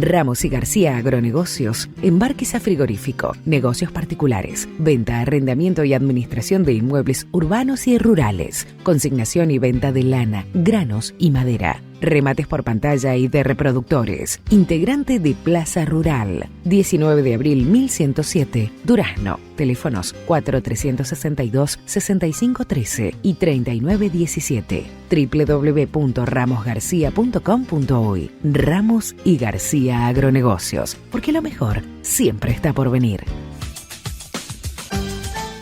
Ramos y García Agronegocios, embarques a frigorífico, negocios particulares, venta, arrendamiento y administración de inmuebles urbanos y rurales, consignación y venta de lana, granos y madera. Remates por pantalla y de reproductores. Integrante de Plaza Rural. 19 de abril 1107, Durazno. Teléfonos 4362-6513 y 3917. www.ramosgarcia.com.uy. Ramos y García Agronegocios. Porque lo mejor siempre está por venir.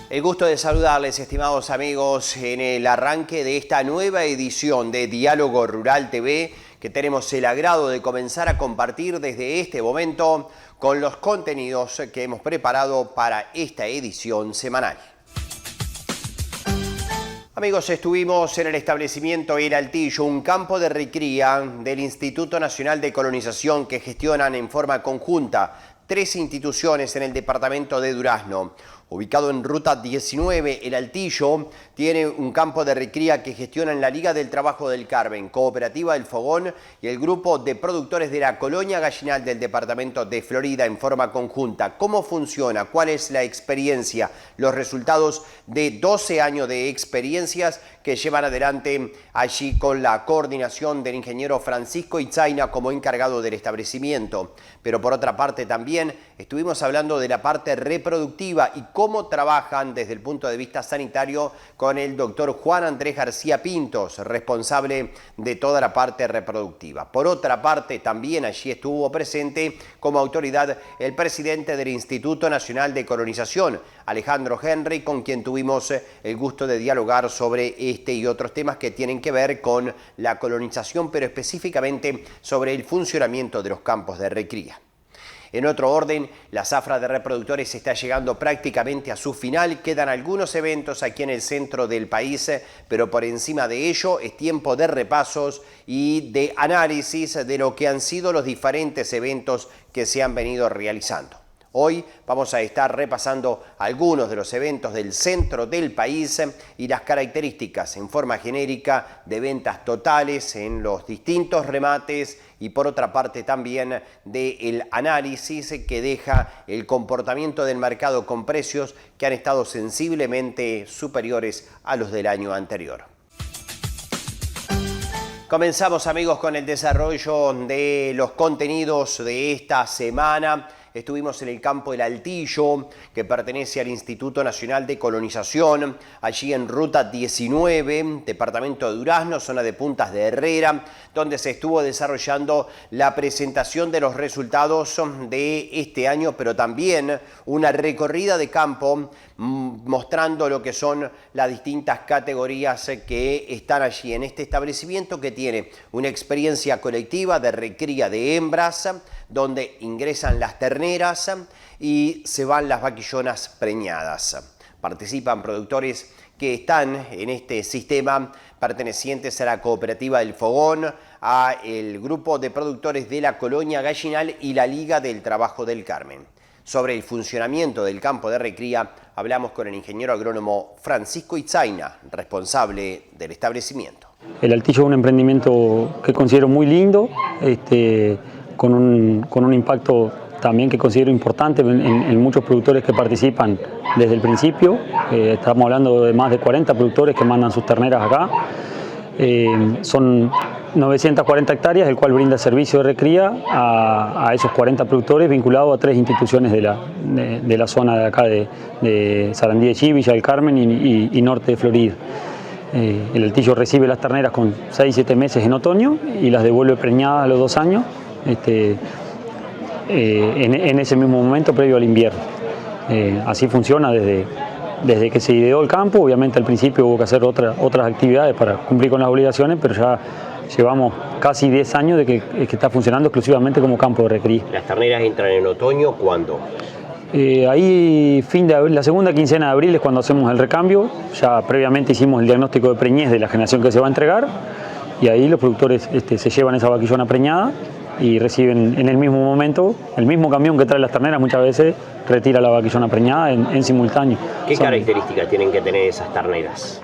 El gusto de saludarles, estimados amigos, en el arranque de esta nueva edición de Diálogo Rural TV, que tenemos el agrado de comenzar a compartir desde este momento con los contenidos que hemos preparado para esta edición semanal. Amigos, estuvimos en el establecimiento El Altillo, un campo de recría del Instituto Nacional de Colonización que gestionan en forma conjunta 3 instituciones en el departamento de Durazno. Ubicado en Ruta 19, El Altillo tiene un campo de recría que gestionan la Liga del Trabajo del Carmen, Cooperativa El Fogón y el grupo de productores de la colonia gallinal del departamento de Florida en forma conjunta. ¿Cómo funciona? ¿Cuál es la experiencia? Los resultados de 12 años de experiencias que llevan adelante allí con la coordinación del ingeniero Francisco Itzaina como encargado del establecimiento. Pero por otra parte también estuvimos hablando de la parte reproductiva y cómo trabajan desde el punto de vista sanitario con el doctor Juan Andrés García Pintos, responsable de toda la parte reproductiva. Por otra parte, también allí estuvo presente como autoridad el presidente del Instituto Nacional de Colonización, Alejandro Henry, con quien tuvimos el gusto de dialogar sobre este y otros temas que tienen que ver con la colonización, pero específicamente sobre el funcionamiento de los campos de recría. En otro orden, la zafra de reproductores está llegando prácticamente a su final. Quedan algunos eventos aquí en el centro del país, pero por encima de ello es tiempo de repasos y de análisis de lo que han sido los diferentes eventos que se han venido realizando. Hoy vamos a estar repasando algunos de los eventos del centro del país y las características en forma genérica de ventas totales en los distintos remates y por otra parte también del análisis que deja el comportamiento del mercado con precios que han estado sensiblemente superiores a los del año anterior. Comenzamos, amigos, con el desarrollo de los contenidos de esta semana. Estuvimos en el campo El Altillo, que pertenece al Instituto Nacional de Colonización, allí en Ruta 19, departamento de Durazno, zona de Puntas de Herrera, donde se estuvo desarrollando la presentación de los resultados de este año, pero también una recorrida de campo mostrando lo que son las distintas categorías que están allí en este establecimiento, que tiene una experiencia colectiva de recría de hembras, donde ingresan las terneras y se van las vaquillonas preñadas. Participan productores que están en este sistema pertenecientes a la Cooperativa El Fogón, a el grupo de productores de la colonia gallinal y la Liga del Trabajo del Carmen. Sobre el funcionamiento del campo de recría hablamos con el ingeniero agrónomo Francisco Itzaina, responsable del establecimiento. El Altillo es un emprendimiento que considero muy lindo, con un impacto también que considero importante en muchos productores que participan desde el principio. Estamos hablando de más de 40 productores que mandan sus terneras acá. Son 940 hectáreas, el cual brinda servicio de recría a esos 40 productores vinculados a 3 instituciones de la zona de acá de Sarandí de Chí, Villa del Carmen y norte de Florida. El Altillo recibe las terneras con 6-7 meses en otoño y las devuelve preñadas a los 2 años. En ese mismo momento previo al invierno. Así funciona desde que se ideó el campo. Obviamente al principio hubo que hacer otras actividades para cumplir con las obligaciones, pero ya llevamos casi 10 años de que está funcionando exclusivamente como campo de recría. ¿Las terneras entran en otoño cuándo? Ahí fin de abril, la segunda quincena de abril es cuando hacemos el recambio. Ya previamente hicimos el diagnóstico de preñez de la generación que se va a entregar y ahí los productores se llevan esa vaquillona preñada y reciben en el mismo momento, el mismo camión que trae las terneras muchas veces retira la vaquillona preñada en simultáneo. ¿Qué características tienen que tener esas terneras?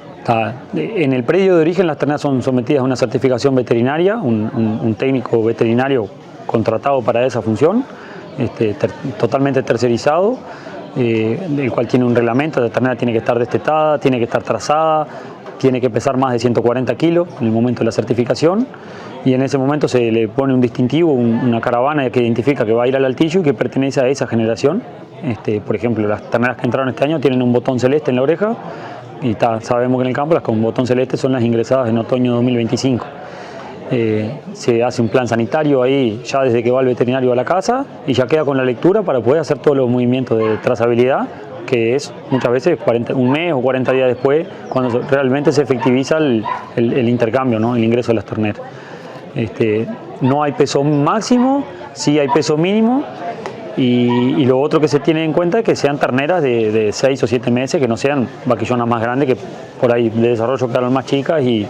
En el predio de origen las terneras son sometidas a una certificación veterinaria, un técnico veterinario contratado para esa función, totalmente tercerizado, el cual tiene un reglamento. La ternera tiene que estar destetada, tiene que estar trazada, tiene que pesar más de 140 kilos en el momento de la certificación, y en ese momento se le pone un distintivo, una caravana que identifica que va a ir al altillo y que pertenece a esa generación. Por ejemplo, las terneras que entraron este año tienen un botón celeste en la oreja, y sabemos que en el campo las con botón celeste son las ingresadas en otoño 2025. Se hace un plan sanitario ahí ya desde que va el veterinario a la casa, y ya queda con la lectura para poder hacer todos los movimientos de trazabilidad, que es muchas veces un mes o 40 días después cuando realmente se efectiviza el intercambio, ¿no? El ingreso de las terneras. No hay peso máximo, sí hay peso mínimo, y lo otro que se tiene en cuenta es que sean terneras de 6 o 7 meses, que no sean vaquillonas más grandes, que por ahí de desarrollo quedaron más chicas y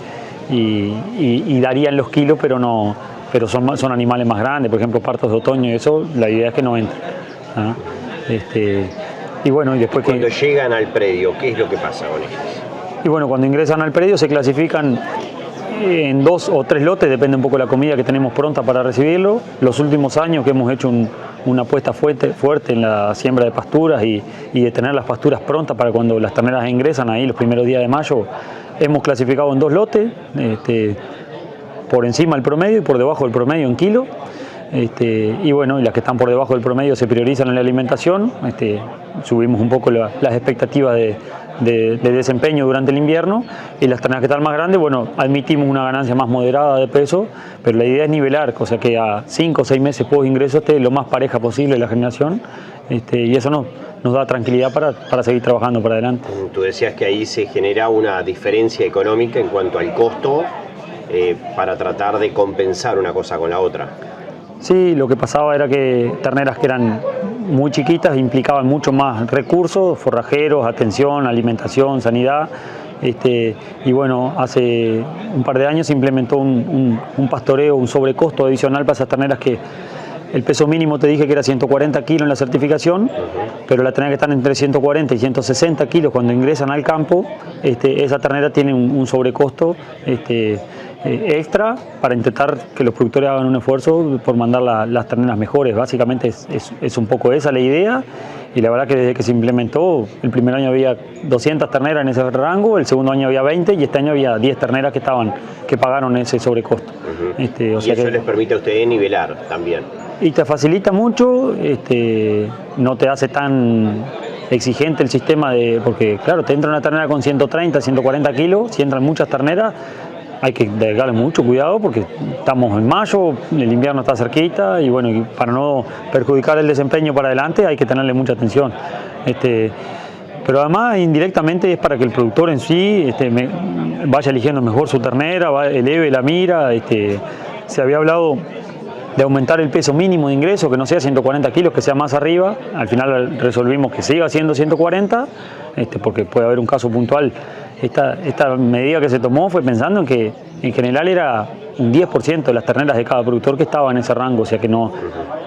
darían los kilos, pero son animales más grandes, por ejemplo partos de otoño, y eso la idea es que no entren, ¿ah? Y bueno, y después cuando llegan al predio, ¿qué es lo que pasa con ellos? Y bueno, cuando ingresan al predio se clasifican en 2 o 3 lotes, depende un poco de la comida que tenemos pronta para recibirlo. Los últimos años que hemos hecho una apuesta fuerte en la siembra de pasturas y de tener las pasturas prontas para cuando las terneras ingresan ahí los primeros días de mayo, hemos clasificado en 2 lotes, por encima del promedio y por debajo del promedio en kilo. Y bueno, y las que están por debajo del promedio se priorizan en la alimentación. Subimos un poco las expectativas de desempeño durante el invierno, y las terneras que están más grandes, bueno, admitimos una ganancia más moderada de peso, pero la idea es nivelar, o sea que a 5 o 6 meses post ingreso esté lo más pareja posible la generación, y eso nos da tranquilidad para seguir trabajando para adelante. Tú decías que ahí se genera una diferencia económica en cuanto al costo, para tratar de compensar una cosa con la otra. Sí, lo que pasaba era que terneras que eran muy chiquitas implicaban mucho más recursos, forrajeros, atención, alimentación, sanidad. Y bueno, hace un par de años se implementó un pastoreo, un sobrecosto adicional para esas terneras que el peso mínimo te dije que era 140 kilos en la certificación, pero la ternera que están entre 140 y 160 kilos cuando ingresan al campo, esa ternera tiene un sobrecosto extra para intentar que los productores hagan un esfuerzo por mandar las terneras mejores. Básicamente es un poco esa la idea, y la verdad que desde que se implementó, el primer año había 200 terneras en ese rango, el segundo año había 20 y este año había 10 terneras que pagaron ese sobrecosto. Y eso les permite a ustedes nivelar también. Y te facilita mucho, no te hace tan exigente el sistema, porque claro, te entra una ternera con 130, 140 kilos, si entran muchas terneras, hay que dedicarle mucho cuidado porque estamos en mayo, el invierno está cerquita, y bueno, y para no perjudicar el desempeño para adelante hay que tenerle mucha atención. Pero además indirectamente es para que el productor en sí vaya eligiendo mejor su ternera, eleve la mira. Se había hablado de aumentar el peso mínimo de ingreso, que no sea 140 kilos, que sea más arriba. Al final resolvimos que siga siendo 140, porque puede haber un caso puntual. Esta medida que se tomó fue pensando en que en general era un 10% de las terneras de cada productor que estaba en ese rango, o sea que no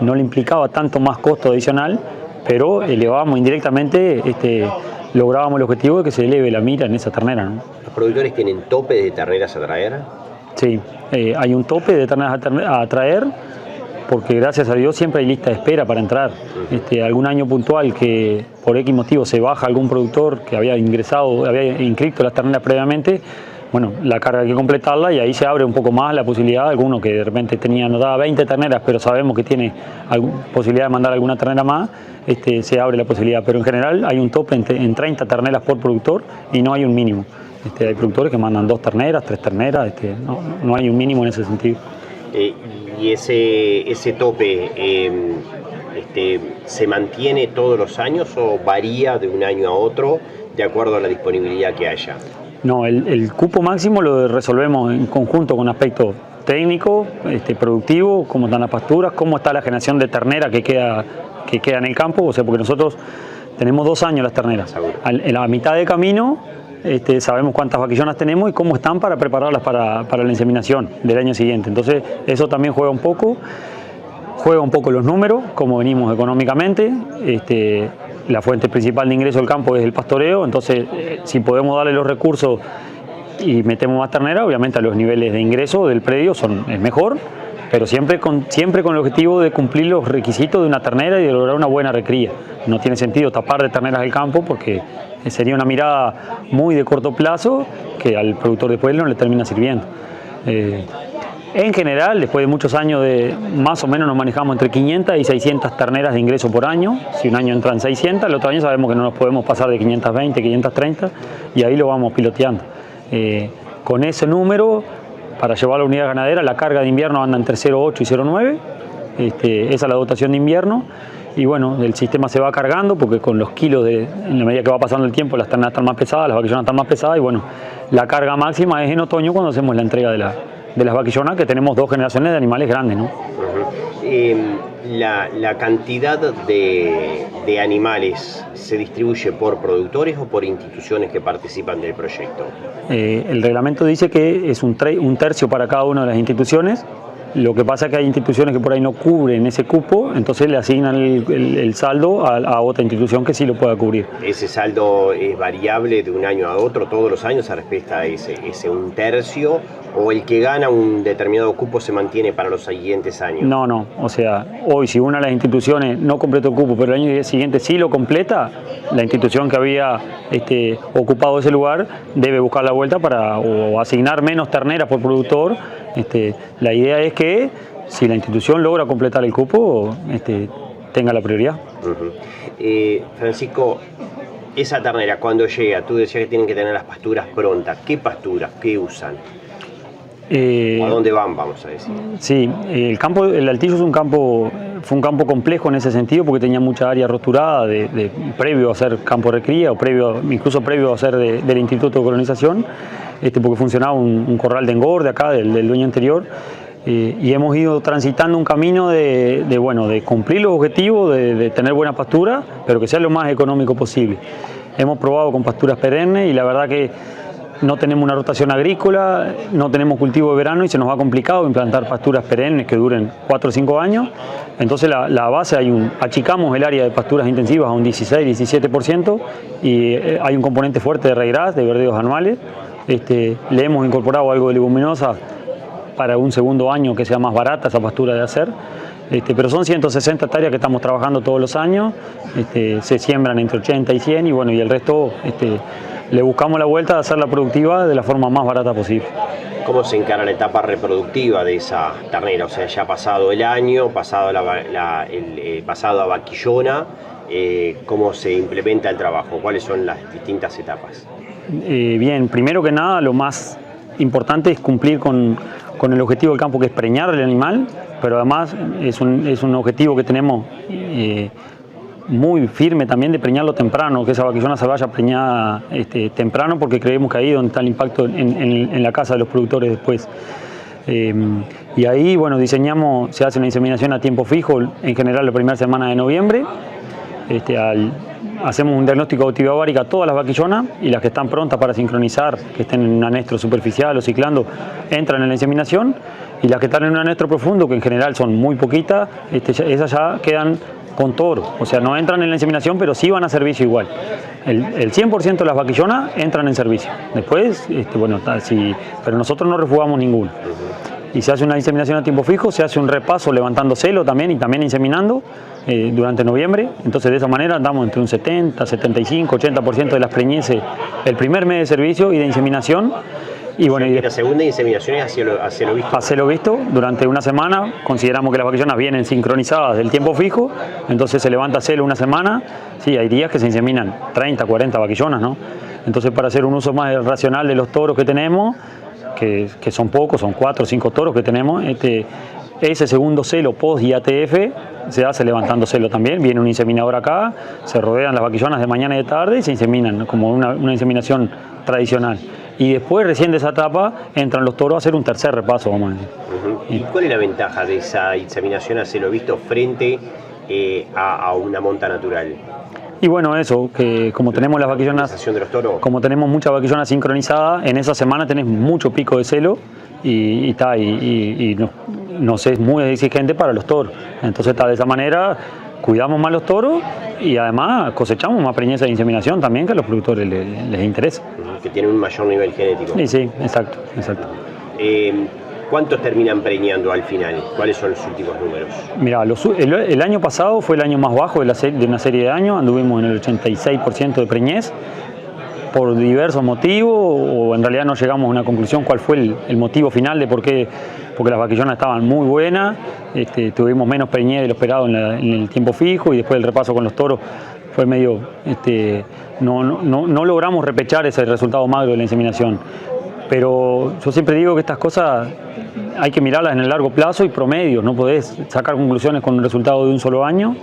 le implicaba tanto más costo adicional, pero elevábamos indirectamente, lográbamos el objetivo de que se eleve la mira en esa ternera, ¿no? ¿Los productores tienen tope de terneras a traer? Sí, hay un tope de terneras a traer, porque gracias a Dios siempre hay lista de espera para entrar. Algún año puntual que por X motivo se baja algún productor que había inscrito las terneras previamente, bueno, la carga hay que completarla, y ahí se abre un poco más la posibilidad. Alguno que de repente nos daba 20 terneras, pero sabemos que tiene posibilidad de mandar alguna ternera más, se abre la posibilidad. Pero en general hay un tope en 30 terneras por productor y no hay un mínimo. Hay productores que mandan 2 terneras, 3 terneras, no hay un mínimo en ese sentido. ¿Y ese tope se mantiene todos los años o varía de un año a otro de acuerdo a la disponibilidad que haya? No, el cupo máximo lo resolvemos en conjunto con aspecto técnico, productivo, cómo están las pasturas, cómo está la generación de ternera que queda en el campo, o sea, porque nosotros tenemos 2 años las terneras. En la mitad de camino sabemos cuántas vaquillonas tenemos y cómo están para prepararlas para la inseminación del año siguiente. Entonces eso también juega un poco los números, cómo venimos económicamente. La fuente principal de ingreso del campo es el pastoreo, entonces si podemos darle los recursos y metemos más ternera, obviamente a los niveles de ingreso del predio es mejor, pero siempre con el objetivo de cumplir los requisitos de una ternera y de lograr una buena recría. No tiene sentido tapar de terneras el campo porque sería una mirada muy de corto plazo que al productor después no le termina sirviendo. En general, después de muchos años más o menos nos manejamos entre 500 y 600 terneras de ingreso por año. Si un año entran 600, el otro año sabemos que no nos podemos pasar de 520, 530 y ahí lo vamos piloteando. Con ese número, para llevar a la unidad ganadera, la carga de invierno anda entre 0,8 y 0,9. Esa es la dotación de invierno. Y bueno, el sistema se va cargando porque con los kilos, en la medida que va pasando el tiempo, las terneras están más pesadas, las vaquillonas están más pesadas y bueno, la carga máxima es en otoño cuando hacemos la entrega de las vaquillonas, que tenemos 2 generaciones de animales grandes, ¿no? La cantidad de animales se distribuye por productores o por instituciones que participan del proyecto. El reglamento dice que es un tercio para cada una de las instituciones. Lo que pasa es que hay instituciones que por ahí no cubren ese cupo, entonces le asignan el saldo a otra institución que sí lo pueda cubrir. ¿Ese saldo es variable de un año a otro, todos los años se respeta ese un tercio, o el que gana un determinado cupo se mantiene para los siguientes años? No, o sea, hoy si una de las instituciones no completó el cupo, pero el año siguiente sí lo completa, la institución que había ocupado ese lugar debe buscar la vuelta o asignar menos terneras por productor. La idea es que si la institución logra completar el cupo, tenga la prioridad. Francisco, esa ternera cuando llega, tú decías que tienen que tener las pasturas prontas. ¿Qué pasturas? ¿Qué usan? ¿A dónde van, vamos a decir? Sí, el Altillo fue un campo complejo en ese sentido porque tenía mucha área roturada previo a ser campo de recría o incluso previo a ser del Instituto de Colonización. Porque funcionaba un corral de engorde acá del dueño anterior, y hemos ido transitando un camino de cumplir los objetivos, de tener buena pastura, pero que sea lo más económico posible. Hemos probado con pasturas perennes y la verdad que no tenemos una rotación agrícola, no tenemos cultivo de verano y se nos ha complicado implantar pasturas perennes que duren 4 o 5 años. Entonces la base, achicamos el área de pasturas intensivas a un 16-17% y hay un componente fuerte de regras, de verdeos anuales. Le hemos incorporado algo de leguminosa para un segundo año que sea más barata esa pastura de hacer, pero son 160 hectáreas que estamos trabajando todos los años, se siembran entre 80 y 100 y bueno, y el resto le buscamos la vuelta de hacerla productiva de la forma más barata posible. ¿Cómo se encara la etapa reproductiva de esa ternera? O sea, ya pasado el año, pasado a vaquillona, ¿cómo se implementa el trabajo? ¿Cuáles son las distintas etapas? Bien, primero que nada, lo más importante es cumplir con el objetivo del campo, que es preñar el animal, pero además es un objetivo que tenemos muy firme también de preñarlo temprano, que esa vaquillona se vaya preñada temprano, porque creemos que ahí es donde está el impacto en la casa de los productores después. Y ahí, bueno, se hace una inseminación a tiempo fijo, en general la primera semana de noviembre. Hacemos un diagnóstico de actividad ovárica a todas las vaquillonas y las que están prontas para sincronizar, que estén en un anestro superficial o ciclando, entran en la inseminación, y las que están en un anestro profundo, que en general son muy poquitas, esas ya quedan con toro, o sea, no entran en la inseminación, pero sí van a servicio igual. El 100% de las vaquillonas entran en servicio. Después, pero nosotros no refugamos ninguno. Y se hace una inseminación a tiempo fijo, se hace un repaso levantando celo también y también inseminando durante noviembre. Entonces de esa manera andamos entre un 70, 75, 80% de las preñeces el primer mes de servicio y de inseminación. Y bueno, y la segunda inseminación es a celo visto. A celo visto, durante una semana consideramos que las vaquillonas vienen sincronizadas del tiempo fijo, entonces se levanta celo una semana. Sí, hay días que se inseminan 30, 40 vaquillonas, ¿no? Entonces para hacer un uso más racional de los toros que tenemos, que son pocos, son 4 o 5 toros que tenemos, ese segundo celo post IATF se hace levantando celo también. Viene un inseminador acá, se rodean las vaquillonas de mañana y de tarde y se inseminan como una inseminación tradicional. Y después, recién de esa etapa, entran los toros a hacer un tercer repaso, vamos a decir. ¿Y cuál es la ventaja de esa inseminación a celo visto frente a una monta natural? Y bueno, eso, que como tenemos las vaquillonas, de los toros, como tenemos muchas vaquillonas sincronizadas, en esa semana tenés mucho pico de celo y nos es muy exigente para los toros. Entonces, de esa manera cuidamos más los toros y además cosechamos más preñeza de inseminación también, que a los productores les interesa. Que tienen un mayor nivel genético. Sí, exacto. ¿Cuántos terminan preñando al final? ¿Cuáles son los últimos números? Mira, el año pasado fue el año más bajo de una serie de años, anduvimos en el 86% de preñez, por diversos motivos, o en realidad no llegamos a una conclusión cuál fue el motivo final de por qué, porque las vaquillonas estaban muy buenas, tuvimos menos preñez de lo esperado en el tiempo fijo, y después el repaso con los toros fue medio, no logramos repechar ese resultado magro de la inseminación. Pero yo siempre digo que estas cosas hay que mirarlas en el largo plazo y promedios, no podés sacar conclusiones con el resultado de un solo año.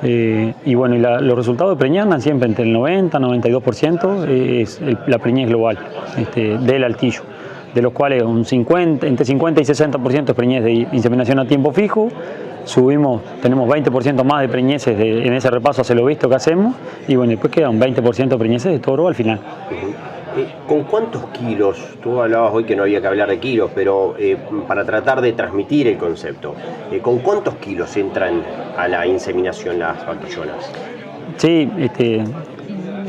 Y bueno, los resultados de preñez andan siempre entre el 90 y 92%, es la preñez global del altillo, de los cuales entre 50 y 60% es preñez de inseminación a tiempo fijo. Tenemos 20% más de preñeces en ese repaso hacia lo visto que hacemos, y bueno, después queda un 20% de preñeces de toro al final. ¿Con cuántos kilos? Tú hablabas hoy que no había que hablar de kilos, pero para tratar de transmitir el concepto, ¿con cuántos kilos entran a la inseminación las vaquillonas? Sí,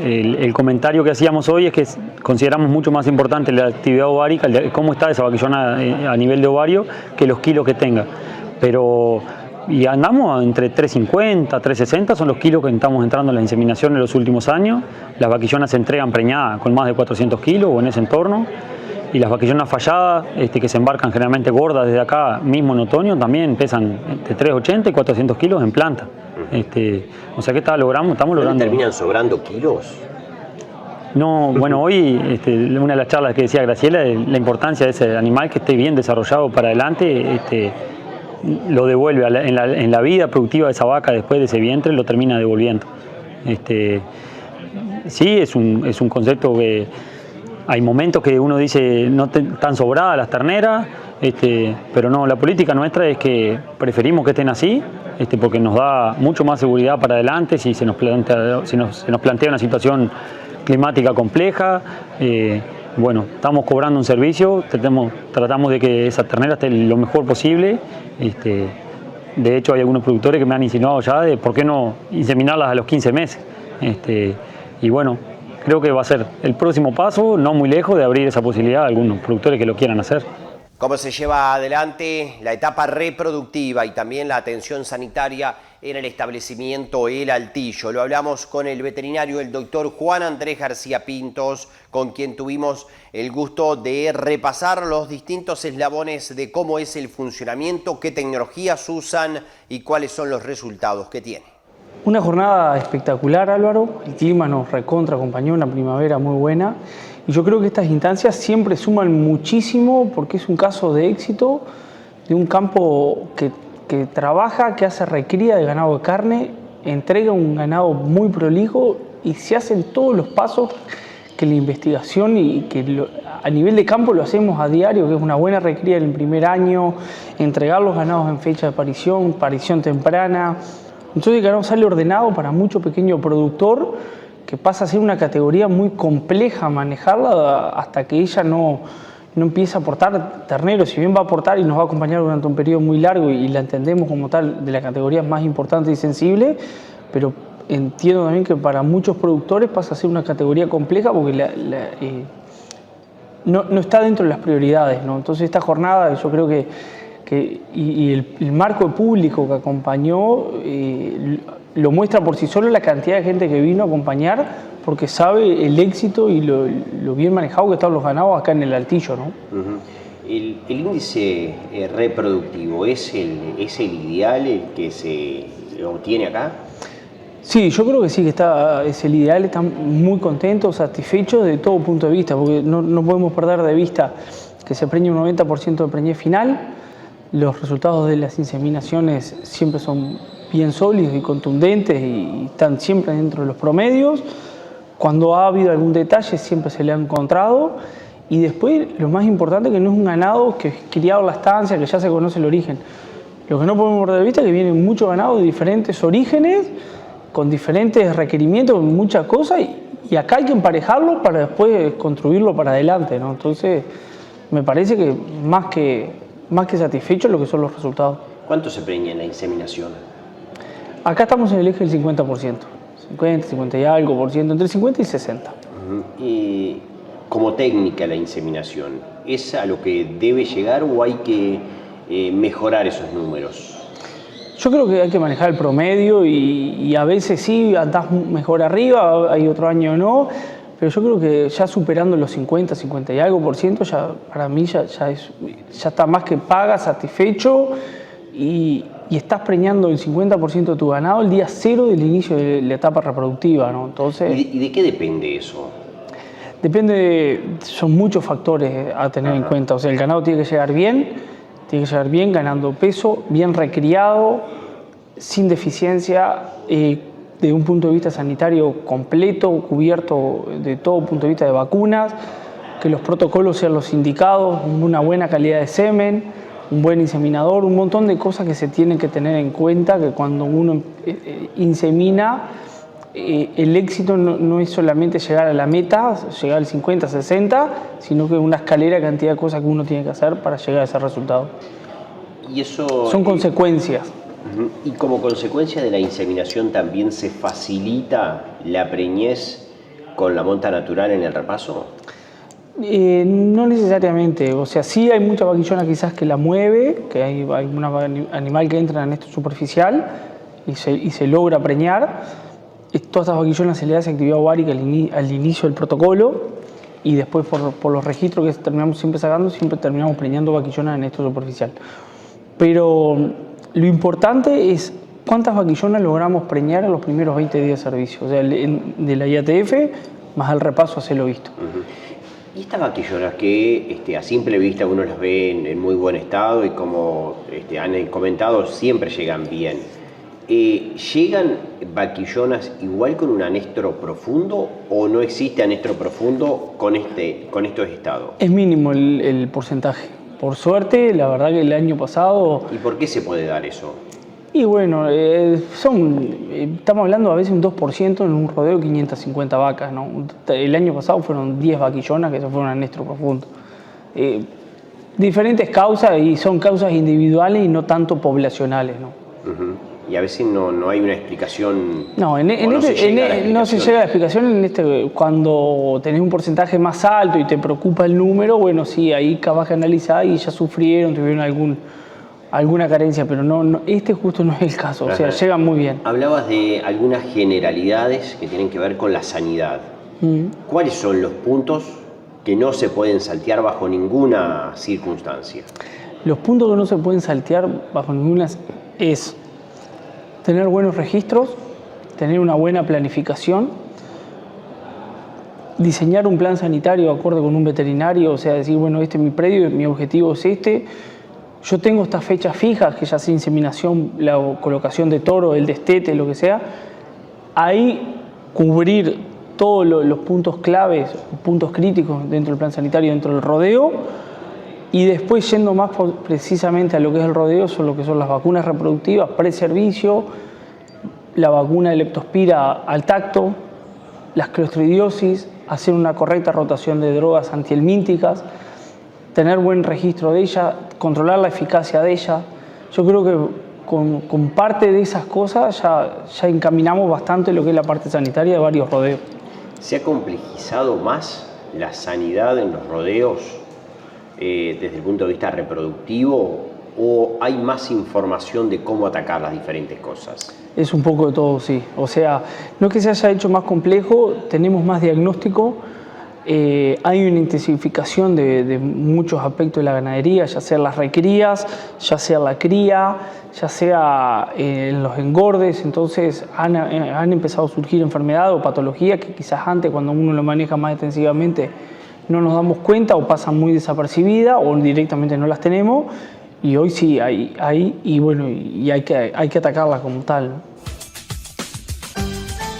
el comentario que hacíamos hoy es que consideramos mucho más importante la actividad ovárica, cómo está esa vaquillona a nivel de ovario, que los kilos que tenga. Y andamos entre 350, 360, son los kilos que estamos entrando en la inseminación en los últimos años. Las vaquillonas se entregan preñadas con más de 400 kilos o en ese entorno. Y las vaquillonas falladas, que se embarcan generalmente gordas desde acá, mismo en otoño, también pesan entre 380 y 400 kilos en planta. O sea que estamos logrando. ¿Terminan sobrando kilos? No, bueno, hoy una de las charlas que decía Graciela, la importancia de ese animal que esté bien desarrollado para adelante, lo devuelve en la vida productiva de esa vaca después de ese vientre, lo termina devolviendo. Sí, es un concepto que hay momentos que uno dice no están sobradas las terneras, pero no, la política nuestra es que preferimos que estén así, porque nos da mucho más seguridad para adelante si se nos plantea una situación climática compleja. Bueno, estamos cobrando un servicio, tratamos de que esa ternera esté lo mejor posible. De hecho, hay algunos productores que me han insinuado ya de por qué no inseminarlas a los 15 meses. Y bueno, creo que va a ser el próximo paso, no muy lejos de abrir esa posibilidad a algunos productores que lo quieran hacer. ¿Cómo se lleva adelante la etapa reproductiva y también la atención sanitaria en el establecimiento El Altillo? Lo hablamos con el veterinario, el doctor Juan Andrés García Pintos, con quien tuvimos el gusto de repasar los distintos eslabones de cómo es el funcionamiento, qué tecnologías usan y cuáles son los resultados que tiene. Una jornada espectacular, Álvaro. El clima nos recontra acompañó, una primavera muy buena. Y yo creo que estas instancias siempre suman muchísimo porque es un caso de éxito de un campo que trabaja, que hace recría de ganado de carne, entrega un ganado muy prolijo y se hacen todos los pasos que la investigación y que a nivel de campo lo hacemos a diario, que es una buena recría en el primer año, entregar los ganados en fecha de parición temprana. Entonces el ganado sale ordenado para mucho pequeño productor, que pasa a ser una categoría muy compleja manejarla hasta que ella no empieza a aportar terneros. Si bien va a aportar y nos va a acompañar durante un periodo muy largo y la entendemos como tal de las categorías más importantes y sensibles, pero entiendo también que para muchos productores pasa a ser una categoría compleja porque no está dentro de las prioridades, ¿no? Entonces esta jornada yo creo que el marco de público que acompañó lo muestra por sí solo la cantidad de gente que vino a acompañar, porque sabe el éxito y lo bien manejado que están los ganados acá en el Altillo, ¿no? El índice reproductivo ¿es el ideal el que se obtiene acá? Sí, yo creo que sí, que es el ideal, están muy contentos, satisfechos de todo punto de vista, porque no podemos perder de vista que se preña un 90% de preñez final. Los resultados de las inseminaciones siempre son bien sólidos y contundentes y están siempre dentro de los promedios. Cuando ha habido algún detalle siempre se le ha encontrado. Y después lo más importante es que no es un ganado que es criado en la estancia, que ya se conoce el origen. Lo que no podemos perder de vista es que vienen muchos ganados de diferentes orígenes, con diferentes requerimientos, con muchas cosas, y acá hay que emparejarlo para después construirlo para adelante, ¿no? Entonces me parece que más que satisfecho lo que son los resultados. ¿Cuánto se preña en la inseminación? Acá estamos en el eje del 50%, 50 y algo por ciento, entre 50 y 60. Y como técnica la inseminación, ¿Es a lo que debe llegar o hay que mejorar esos números? Yo creo que hay que manejar el promedio y a veces sí, andás mejor arriba, hay otro año no, pero yo creo que ya superando los 50 y algo por ciento, ya, para mí ya está más que paga, satisfecho y estás preñando el 50% de tu ganado el día cero del inicio de la etapa reproductiva, ¿no? Entonces, ¿Y de qué depende eso? son muchos factores a tener en cuenta. O sea, el ganado tiene que llegar bien, ganando peso, bien recriado, sin deficiencia, de un punto de vista sanitario completo, cubierto de todo punto de vista de vacunas, que los protocolos sean los indicados, una buena calidad de semen, un buen inseminador, un montón de cosas que se tienen que tener en cuenta, que cuando uno insemina, el éxito no es solamente llegar a la meta, llegar al 50, 60, sino que una escalera de cantidad de cosas que uno tiene que hacer para llegar a ese resultado. Y eso son consecuencias. Y como consecuencia de la inseminación también se facilita la preñez con la monta natural en el repaso. No necesariamente, o sea, sí hay mucha vaquillona quizás que la mueve, que hay un animal que entra en esto superficial y se logra preñar. Todas estas vaquillonas se le hace actividad ovárica al inicio del protocolo y después por los registros que terminamos siempre sacando, siempre terminamos preñando vaquillonas en esto superficial. Pero lo importante es cuántas vaquillonas logramos preñar en los primeros 20 días de servicio, o sea, de la IATF más al repaso a lo visto. Y estas vaquillonas que a simple vista uno las ve en muy buen estado y como han comentado siempre llegan bien. ¿Llegan vaquillonas igual con un anestro profundo o no existe anestro profundo con estos estados? Es mínimo el porcentaje. Por suerte, la verdad que el año pasado... ¿Y por qué se puede dar eso? Y bueno, estamos hablando a veces un 2% en un rodeo de 550 vacas, ¿no? El año pasado fueron 10 vaquillonas que se fueron a anestro profundo. Diferentes causas y son causas individuales y no tanto poblacionales, ¿no? Y a veces no hay una explicación. No, no se llega a la explicación cuando tenés un porcentaje más alto y te preocupa el número, bueno, sí, ahí capaz que analizar y ya tuvieron alguna carencia, pero justo no es el caso, o sea, llegan muy bien. Hablabas de algunas generalidades que tienen que ver con la sanidad. ¿Cuáles son los puntos que no se pueden saltear bajo ninguna circunstancia? Los puntos que no se pueden saltear bajo ninguna es tener buenos registros, tener una buena planificación, diseñar un plan sanitario de acuerdo con un veterinario, o sea, decir, bueno, este es mi predio, mi objetivo es este, yo tengo estas fechas fijas, que ya sea inseminación, la colocación de toro, el destete, lo que sea, ahí cubrir todos los puntos claves, puntos críticos dentro del plan sanitario, dentro del rodeo, y después yendo más precisamente a lo que es el rodeo, son lo que son las vacunas reproductivas, preservicio, la vacuna de leptospira al tacto, las clostridiosis, hacer una correcta rotación de drogas antihelmínticas, tener buen registro de ella, controlar la eficacia de ella. Yo creo que con parte de esas cosas ya encaminamos bastante lo que es la parte sanitaria de varios rodeos. ¿Se ha complejizado más la sanidad en los rodeos desde el punto de vista reproductivo o hay más información de cómo atacar las diferentes cosas? Es un poco de todo, sí. O sea, no es que se haya hecho más complejo, tenemos más diagnóstico, hay una intensificación de muchos aspectos de la ganadería, ya sea las recrías, ya sea la cría, ya sea en los engordes. Entonces han empezado a surgir enfermedades o patologías que quizás antes, cuando uno lo maneja más intensivamente, no nos damos cuenta o pasan muy desapercibidas o directamente no las tenemos, y hoy sí hay y bueno, y hay que atacarlas como tal.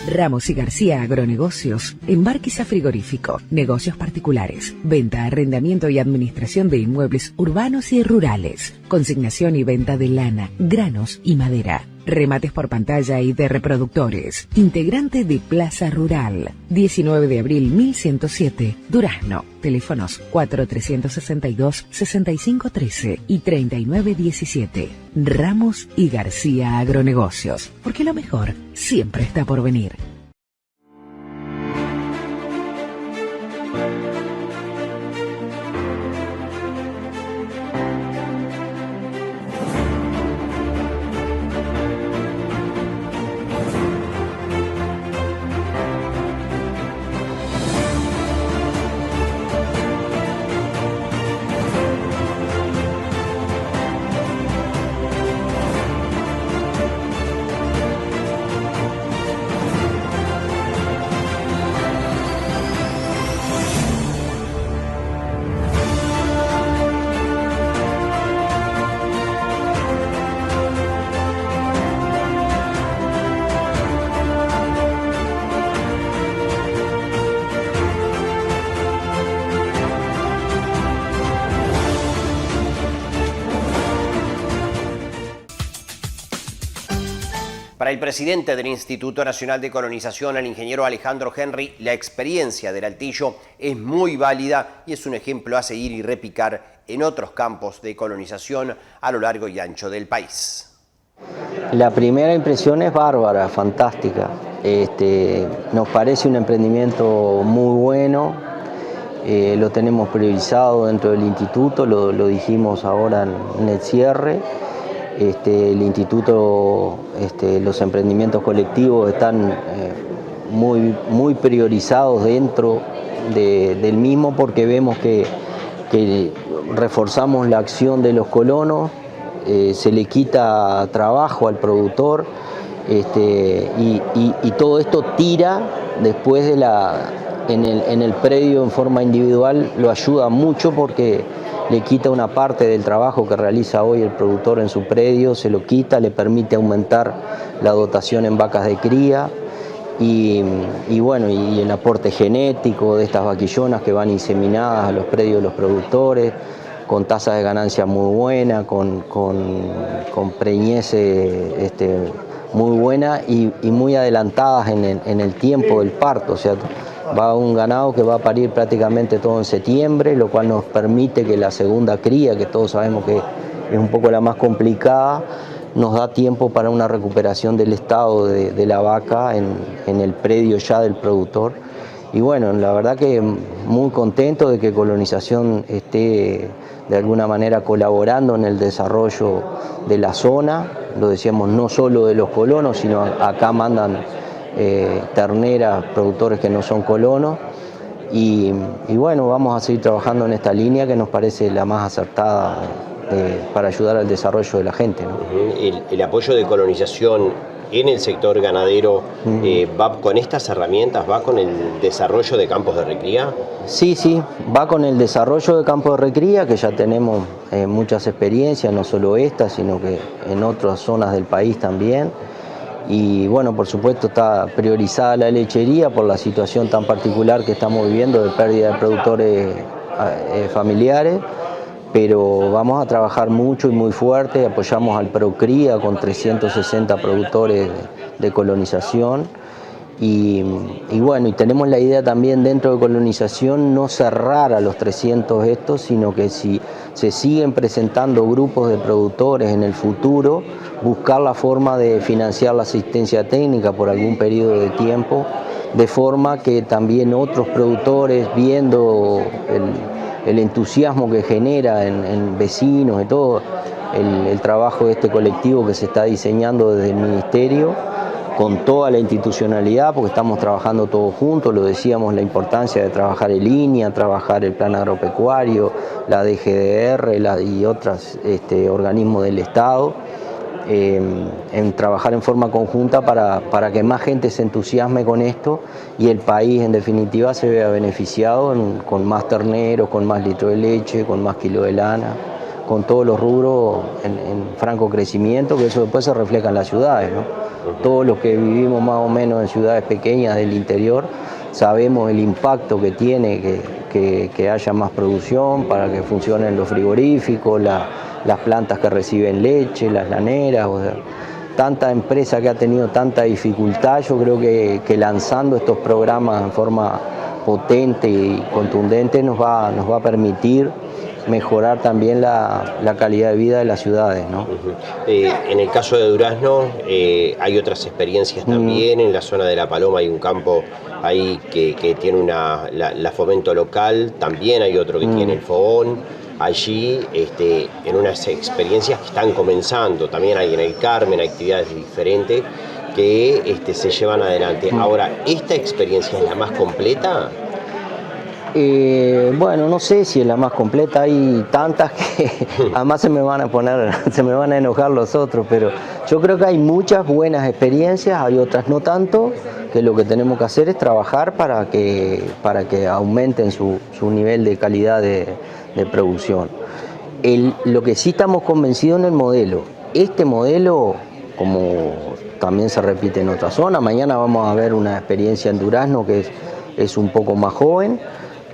Ramos y García Agronegocios, Embarquiza Frigorífico, negocios particulares, venta, arrendamiento y administración de inmuebles urbanos y rurales, consignación y venta de lana, granos y madera, remates por pantalla y de reproductores, integrante de Plaza Rural, 19 de abril 1107, Durazno, teléfonos 4362-6513 y 3917. Ramos y García Agronegocios, porque lo mejor siempre está por venir. Para el presidente del Instituto Nacional de Colonización, el ingeniero Alejandro Henry, la experiencia del Altillo es muy válida y es un ejemplo a seguir y replicar en otros campos de colonización a lo largo y ancho del país. La primera impresión es bárbara, fantástica. Nos parece un emprendimiento muy bueno, lo tenemos priorizado dentro del instituto, lo dijimos ahora en el cierre. El instituto, los emprendimientos colectivos están muy priorizados dentro del mismo, porque vemos que reforzamos la acción de los colonos, se le quita trabajo al productor, y todo esto tira después en el predio en forma individual, lo ayuda mucho porque le quita una parte del trabajo que realiza hoy el productor en su predio, se lo quita, le permite aumentar la dotación en vacas de cría y el aporte genético de estas vaquillonas que van inseminadas a los predios de los productores, con tasas de ganancia muy buenas, con preñez muy buena y muy adelantadas en el tiempo del parto. O sea, va un ganado que va a parir prácticamente todo en septiembre, lo cual nos permite que la segunda cría, que todos sabemos que es un poco la más complicada, nos da tiempo para una recuperación del estado de la vaca en el predio ya del productor. Y bueno, la verdad que muy contento de que Colonización esté de alguna manera colaborando en el desarrollo de la zona. Lo decíamos, no solo de los colonos, sino acá mandan terneras, productores que no son colonos. Y bueno, vamos a seguir trabajando en esta línea que nos parece la más acertada para ayudar al desarrollo de la gente, ¿no? El apoyo de Colonización en el sector ganadero va con estas herramientas, va con el desarrollo de campos de recría. Sí, va con el desarrollo de campos de recría, que ya tenemos muchas experiencias, no solo esta, sino que en otras zonas del país también. Y bueno, por supuesto está priorizada la lechería por la situación tan particular que estamos viviendo de pérdida de productores familiares, pero vamos a trabajar mucho y muy fuerte. Apoyamos al Procría con 360 productores de Colonización y tenemos la idea también dentro de Colonización no cerrar a los 300 estos, sino que si se siguen presentando grupos de productores en el futuro, buscar la forma de financiar la asistencia técnica por algún periodo de tiempo, de forma que también otros productores, viendo el entusiasmo que genera en vecinos y todo el trabajo de este colectivo que se está diseñando desde el Ministerio, con toda la institucionalidad, porque estamos trabajando todos juntos, lo decíamos, la importancia de trabajar en línea, trabajar el plan agropecuario, la DGDR y otros organismos del Estado, en trabajar en forma conjunta para que más gente se entusiasme con esto y el país en definitiva se vea beneficiado con más terneros, con más litros de leche, con más kilo de lana, con todos los rubros en franco crecimiento, que eso después se refleja en las ciudades, ¿no? Todos los que vivimos más o menos en ciudades pequeñas del interior sabemos el impacto que tiene que haya más producción para que funcionen los frigoríficos, las plantas que reciben leche, las laneras. O sea, tanta empresa que ha tenido tanta dificultad, yo creo que lanzando estos programas en forma potente y contundente nos va a permitir mejorar también la calidad de vida de las ciudades, ¿no? En el caso de Durazno hay otras experiencias también. En la zona de La Paloma hay un campo ahí que tiene la fomento local, también hay otro que tiene el fogón. Allí, en unas experiencias que están comenzando, también hay en el Carmen actividades diferentes que se llevan adelante. Ahora, ¿esta experiencia es la más completa? Bueno, no sé si es la más completa, hay tantas que además se me van a enojar los otros, pero yo creo que hay muchas buenas experiencias, hay otras no tanto, que lo que tenemos que hacer es trabajar para que aumenten su nivel de calidad de producción. Lo que sí estamos convencidos en el modelo, este modelo, como también se repite en otras zonas, mañana vamos a ver una experiencia en Durazno que es un poco más joven,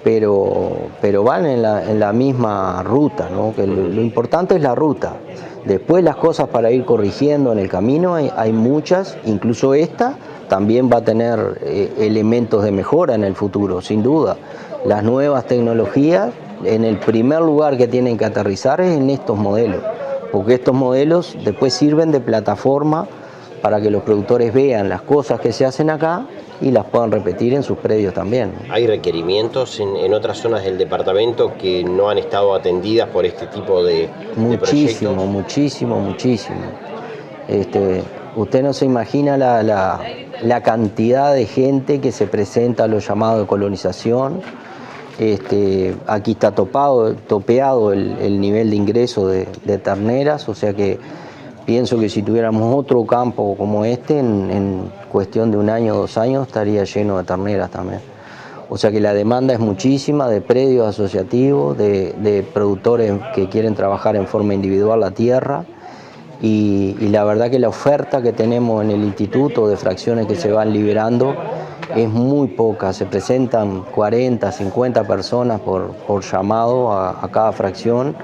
pero van en la misma ruta, ¿no? Que lo importante es la ruta. Después las cosas para ir corrigiendo en el camino hay muchas, incluso esta también va a tener elementos de mejora en el futuro, sin duda. Las nuevas tecnologías, en el primer lugar que tienen que aterrizar es en estos modelos, porque estos modelos después sirven de plataforma para que los productores vean las cosas que se hacen acá y las puedan repetir en sus predios también. ¿Hay requerimientos en otras zonas del departamento que no han estado atendidas por este tipo de proyectos? Muchísimo. Usted no se imagina la cantidad de gente que se presenta a los llamados de colonización. Aquí está topeado el nivel de ingreso de terneras, o sea que pienso que si tuviéramos otro campo como este, en cuestión de 1 año o 2 años, estaría lleno de terneras también. O sea que la demanda es muchísima de predios asociativos, de productores que quieren trabajar en forma individual la tierra. Y la verdad que la oferta que tenemos en el instituto de fracciones que se van liberando es muy poca. Se presentan 40, 50 personas por llamado a cada fracción.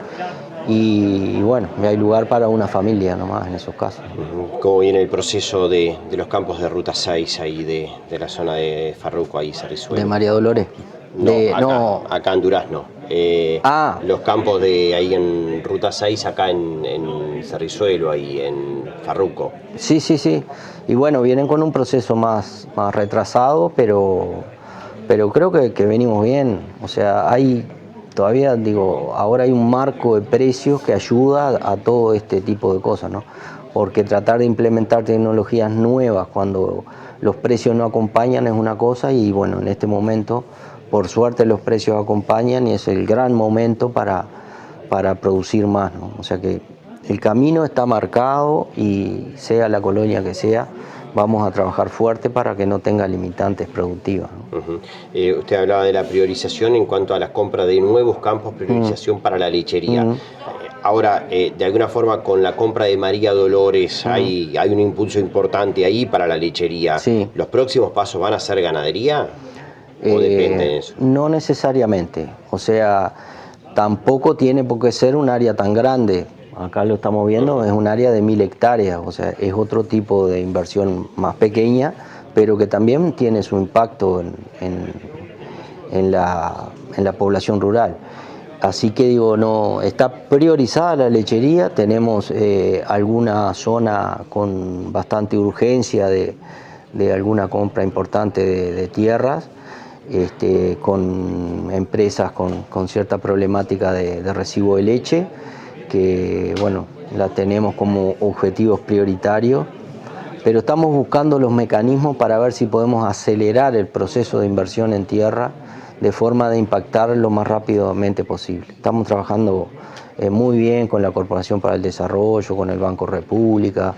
Y bueno, hay lugar para una familia nomás en esos casos. ¿Cómo viene el proceso de los campos de Ruta 6 ahí de la zona de Farruco, ahí Cerrizuelo? ¿De María Dolores? Acá en Durazno. Los campos de ahí en Ruta 6, acá en Cerrizuelo, ahí en Farruco. Sí. Y bueno, vienen con un proceso más retrasado, pero creo que venimos bien. O sea, todavía ahora hay un marco de precios que ayuda a todo este tipo de cosas, ¿no? Porque tratar de implementar tecnologías nuevas cuando los precios no acompañan es una cosa, y bueno, en este momento, por suerte, los precios acompañan y es el gran momento para producir más, ¿no? O sea que el camino está marcado y sea la colonia que sea, vamos a trabajar fuerte para que no tenga limitantes productivas, ¿no? Usted hablaba de la priorización en cuanto a la compra de nuevos campos, priorización para la lechería. Ahora, de alguna forma, con la compra de María Dolores hay un impulso importante ahí para la lechería. Sí. ¿Los próximos pasos van a ser ganadería? ¿O depende de eso? No necesariamente. O sea, tampoco tiene por qué ser un área tan grande. Acá lo estamos viendo, es un área de 1000 hectáreas, o sea, es otro tipo de inversión más pequeña, pero que también tiene su impacto en la población rural. Así que no está priorizada la lechería. Tenemos alguna zona con bastante urgencia de alguna compra importante de tierras, con empresas con cierta problemática de recibo de leche, que bueno, la tenemos como objetivos prioritarios, pero estamos buscando los mecanismos para ver si podemos acelerar el proceso de inversión en tierra de forma de impactar lo más rápidamente posible. Estamos trabajando muy bien con la Corporación para el Desarrollo, con el Banco República,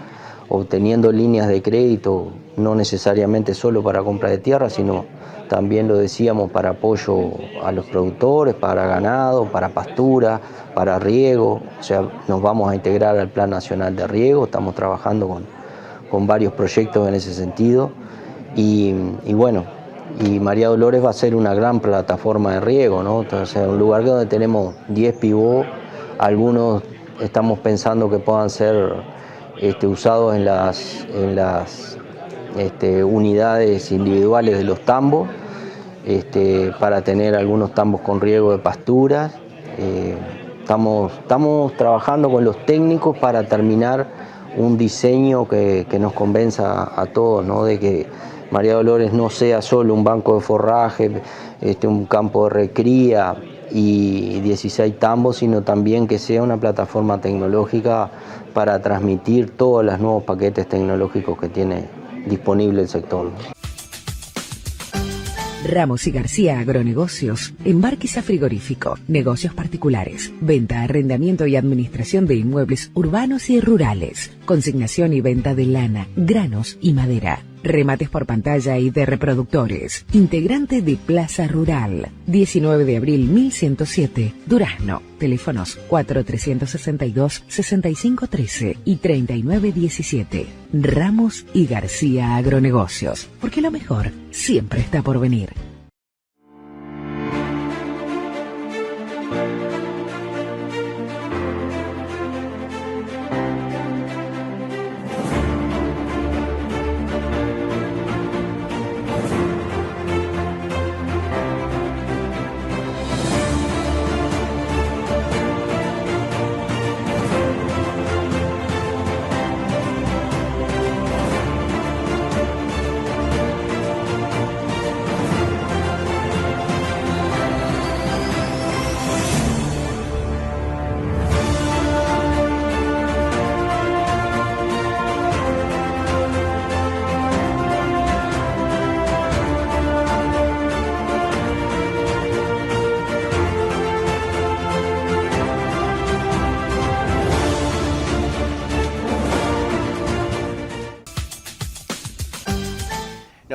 obteniendo líneas de crédito, no necesariamente solo para compra de tierra, sino también, lo decíamos, para apoyo a los productores, para ganado, para pastura, para riego. O sea, nos vamos a integrar al Plan Nacional de Riego, estamos trabajando con varios proyectos en ese sentido. Y bueno, y María Dolores va a ser una gran plataforma de riego, ¿no? Entonces, un lugar donde tenemos 10 pivot, algunos estamos pensando que puedan ser usados en las unidades individuales de los tambos, para tener algunos tambos con riego de pasturas. Estamos trabajando con los técnicos para terminar un diseño que nos convenza a todos, ¿no? De que María Dolores no sea solo un banco de forraje, un campo de recría y 16 tambos, sino también que sea una plataforma tecnológica para transmitir todos los nuevos paquetes tecnológicos que tiene disponible el sector. Ramos y García Agronegocios, Embarquiza Frigorífico, negocios particulares, venta, arrendamiento y administración de inmuebles urbanos y rurales, consignación y venta de lana, granos y madera, remates por pantalla y de reproductores, integrante de Plaza Rural, 19 de abril 1107, Durazno, teléfonos 4362-6513 y 3917. Ramos y García Agronegocios, porque lo mejor siempre está por venir.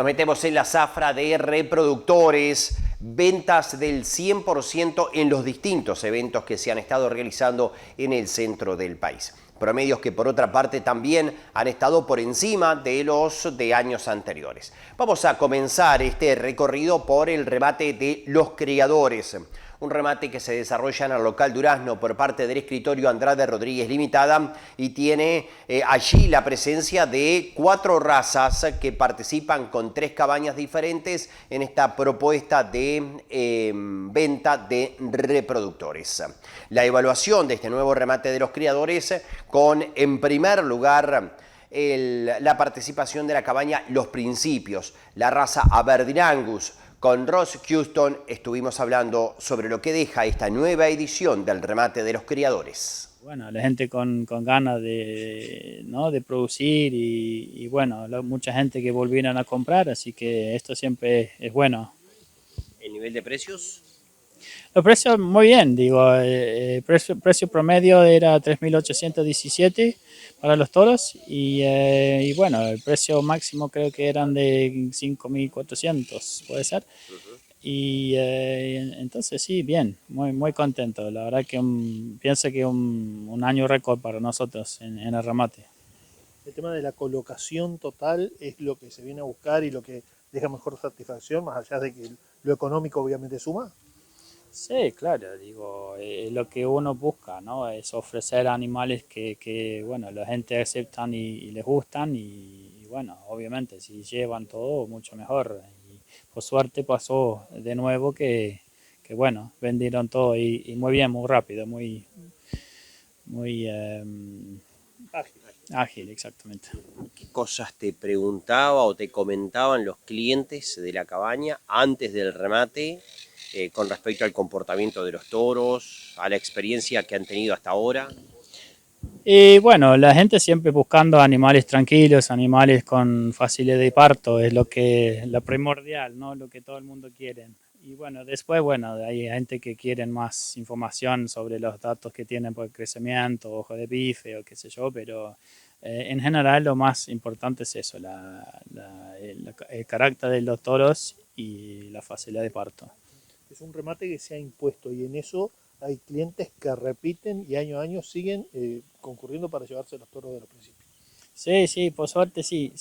Nos metemos en la zafra de reproductores, ventas del 100% en los distintos eventos que se han estado realizando en el centro del país. Promedios que por otra parte también han estado por encima de los de años anteriores. Vamos a comenzar este recorrido por el remate de los criadores. Un remate que se desarrolla en el local Durazno por parte del escritorio Andrade Rodríguez Limitada y tiene allí la presencia de 4 razas que participan con 3 cabañas diferentes en esta propuesta de venta de reproductores. La evaluación de este nuevo remate de los criadores con, en primer lugar, la participación de la cabaña Los Principios, la raza Aberdeen Angus. Con Ross Houston estuvimos hablando sobre lo que deja esta nueva edición del remate de los criadores. Bueno, la gente con ganas de producir y bueno, mucha gente que volvieron a comprar, así que esto siempre es bueno. ¿El nivel de precios? Los precios muy bien, digo, precio promedio era 3.817 para los toros y bueno, el precio máximo creo que eran de 5.400, puede ser. Y entonces sí, bien, muy contento. La verdad que pienso que un año récord para nosotros en el remate. El tema de la colocación total es lo que se viene a buscar y lo que deja mejor satisfacción, más allá de que lo económico obviamente suma. Sí, claro, digo, lo que uno busca, ¿no? Es ofrecer animales que bueno, la gente aceptan y les gustan y bueno, obviamente si llevan todo, mucho mejor. Y por suerte pasó de nuevo que bueno, vendieron todo y muy bien, muy rápido, muy ágil, exactamente. ¿Qué cosas te preguntaba o te comentaban los clientes de la cabaña antes del remate? Con respecto al comportamiento de los toros, a la experiencia que han tenido hasta ahora? Y bueno, la gente siempre buscando animales tranquilos, animales con facilidad de parto, es lo primordial, ¿no? Lo que todo el mundo quiere. Y bueno, después, bueno, hay gente que quiere más información sobre los datos que tienen por crecimiento, ojo de bife o qué sé yo, pero en general lo más importante es eso, el carácter de los toros y la facilidad de parto. Es un remate que se ha impuesto y en eso hay clientes que repiten y año a año siguen concurriendo para llevarse los toros de Los Principios. Sí, por suerte sí,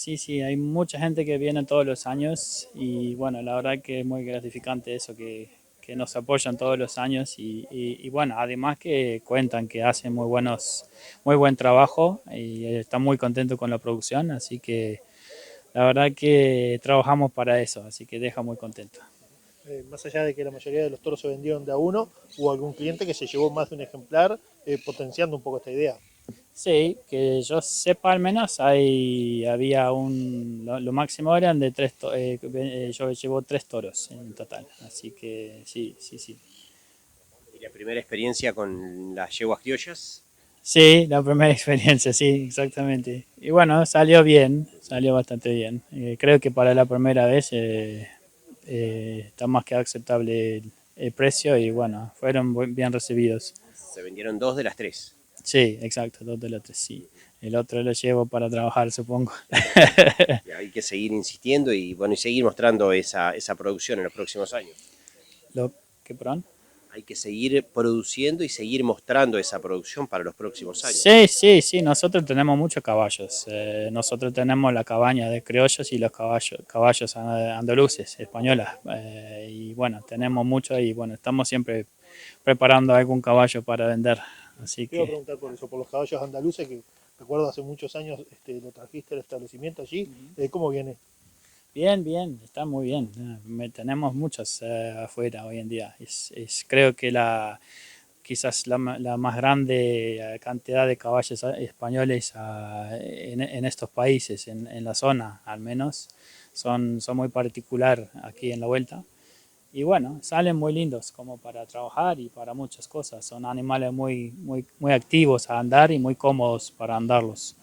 hay mucha gente que viene todos los años y bueno, la verdad que es muy gratificante eso, que nos apoyan todos los años y bueno, además que cuentan que hacen muy buen trabajo y están muy contentos con la producción, así que la verdad que trabajamos para eso, así que deja muy contento. Más allá de que la mayoría de los toros se vendieron de a uno, hubo algún cliente que se llevó más de un ejemplar, potenciando un poco esta idea. Sí, que yo sepa al menos había lo máximo eran de 3, yo llevo 3 toros en total, así que sí. ¿Y la primera experiencia con las yeguas criollas? Sí, la primera experiencia, sí, exactamente. Y bueno, salió bastante bien. Creo que para la primera vez está más que aceptable el precio y bueno, fueron bien recibidos. Se vendieron 2 de las 3. Sí, exacto, 2 de los 3, sí. El otro lo llevo para trabajar, supongo. Hay que seguir insistiendo y bueno, y seguir mostrando esa producción en los próximos años. ¿Qué, perdón? Hay que seguir produciendo y seguir mostrando esa producción para los próximos años. Sí, nosotros tenemos muchos caballos. Nosotros tenemos la cabaña de criollos y los caballos andaluces, españolas. Y bueno, tenemos muchos y bueno, estamos siempre preparando algún caballo para vender. Así Te iba a preguntar por eso, por los caballos andaluces, que recuerdo hace muchos años lo trajiste al establecimiento allí. ¿Cómo viene? Bien, está muy bien. Tenemos muchos afuera hoy en día. Creo que quizás la más grande cantidad de caballos españoles en estos países, en la zona al menos, son muy particular aquí en la vuelta. Y bueno, salen muy lindos como para trabajar y para muchas cosas. Son animales muy activos a andar y muy cómodos para andarlos.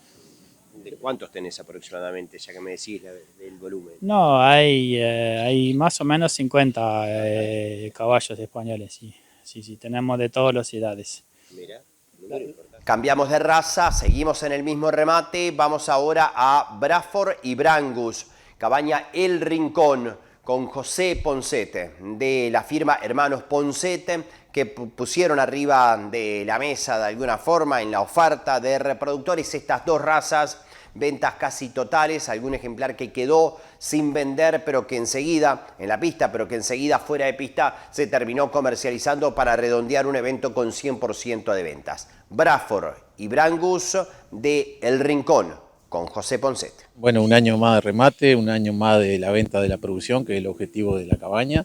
¿De cuántos tenés aproximadamente, ya que me decís del volumen? No, hay más o menos 50 caballos españoles, sí, tenemos de todas las edades. Mira, número importante. Cambiamos de raza, seguimos en el mismo remate, vamos ahora a Bradford y Brangus, Cabaña El Rincón, con José Poncete, de la firma Hermanos Poncete, que pusieron arriba de la mesa de alguna forma en la oferta de reproductores estas dos razas, ventas casi totales, algún ejemplar que quedó sin vender, pero que enseguida, en la pista, pero que enseguida fuera de pista se terminó comercializando para redondear un evento con 100% de ventas. Bradford y Brangus de El Rincón, con José Poncete. Bueno, un año más de remate, un año más de la venta de la producción, que es el objetivo de la cabaña.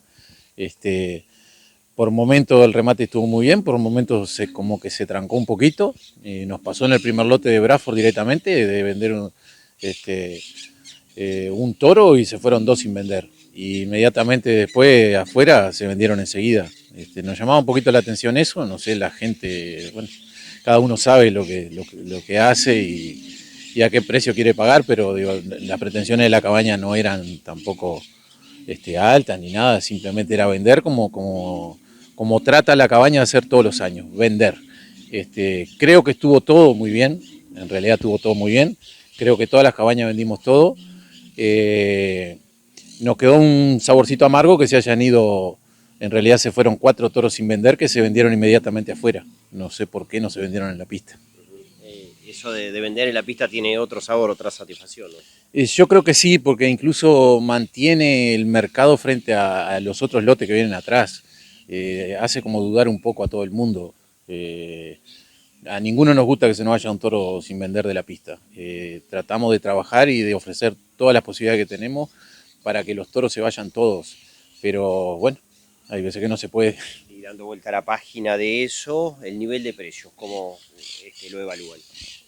Por momentos el remate estuvo muy bien, por momentos como que se trancó un poquito. Nos pasó en el primer lote de Bradford directamente, de vender un toro y se fueron dos sin vender. Y inmediatamente después afuera se vendieron enseguida. Nos llamaba un poquito la atención eso, no sé, la gente, bueno, cada uno sabe lo que hace y a qué precio quiere pagar, pero digo, las pretensiones de la cabaña no eran tampoco altas ni nada, simplemente era vender como trata la cabaña de hacer todos los años, vender. Creo que estuvo todo muy bien, en realidad estuvo todo muy bien, creo que todas las cabañas vendimos todo. Nos quedó un saborcito amargo que se hayan ido, en realidad se fueron 4 toros sin vender que se vendieron inmediatamente afuera, no sé por qué no se vendieron en la pista. Eso de vender en la pista tiene otro sabor, otra satisfacción, ¿no? Yo creo que sí, porque incluso mantiene el mercado frente a los otros lotes que vienen atrás. Hace como dudar un poco a todo el mundo. A ninguno nos gusta que se nos vaya un toro sin vender de la pista. Tratamos de trabajar y de ofrecer todas las posibilidades que tenemos para que los toros se vayan todos. Pero bueno, hay veces que no se puede. Y dando vuelta a la página de eso, el nivel de precios, ¿cómo lo evalúan?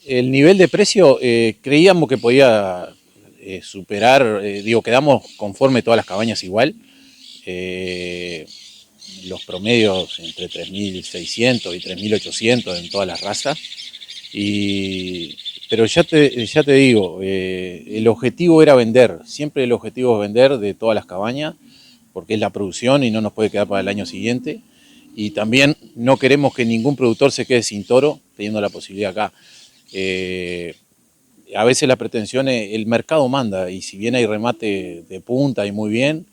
El nivel de precio creíamos que podía superar, quedamos conforme todas las cabañas igual. Los promedios entre 3.600 y 3.800 en todas las razas. Pero ya te digo, el objetivo era vender, siempre el objetivo es vender de todas las cabañas, porque es la producción y no nos puede quedar para el año siguiente. Y también no queremos que ningún productor se quede sin toro, teniendo la posibilidad acá. A veces la pretensión es, el mercado manda, y si bien hay remate de punta y muy bien,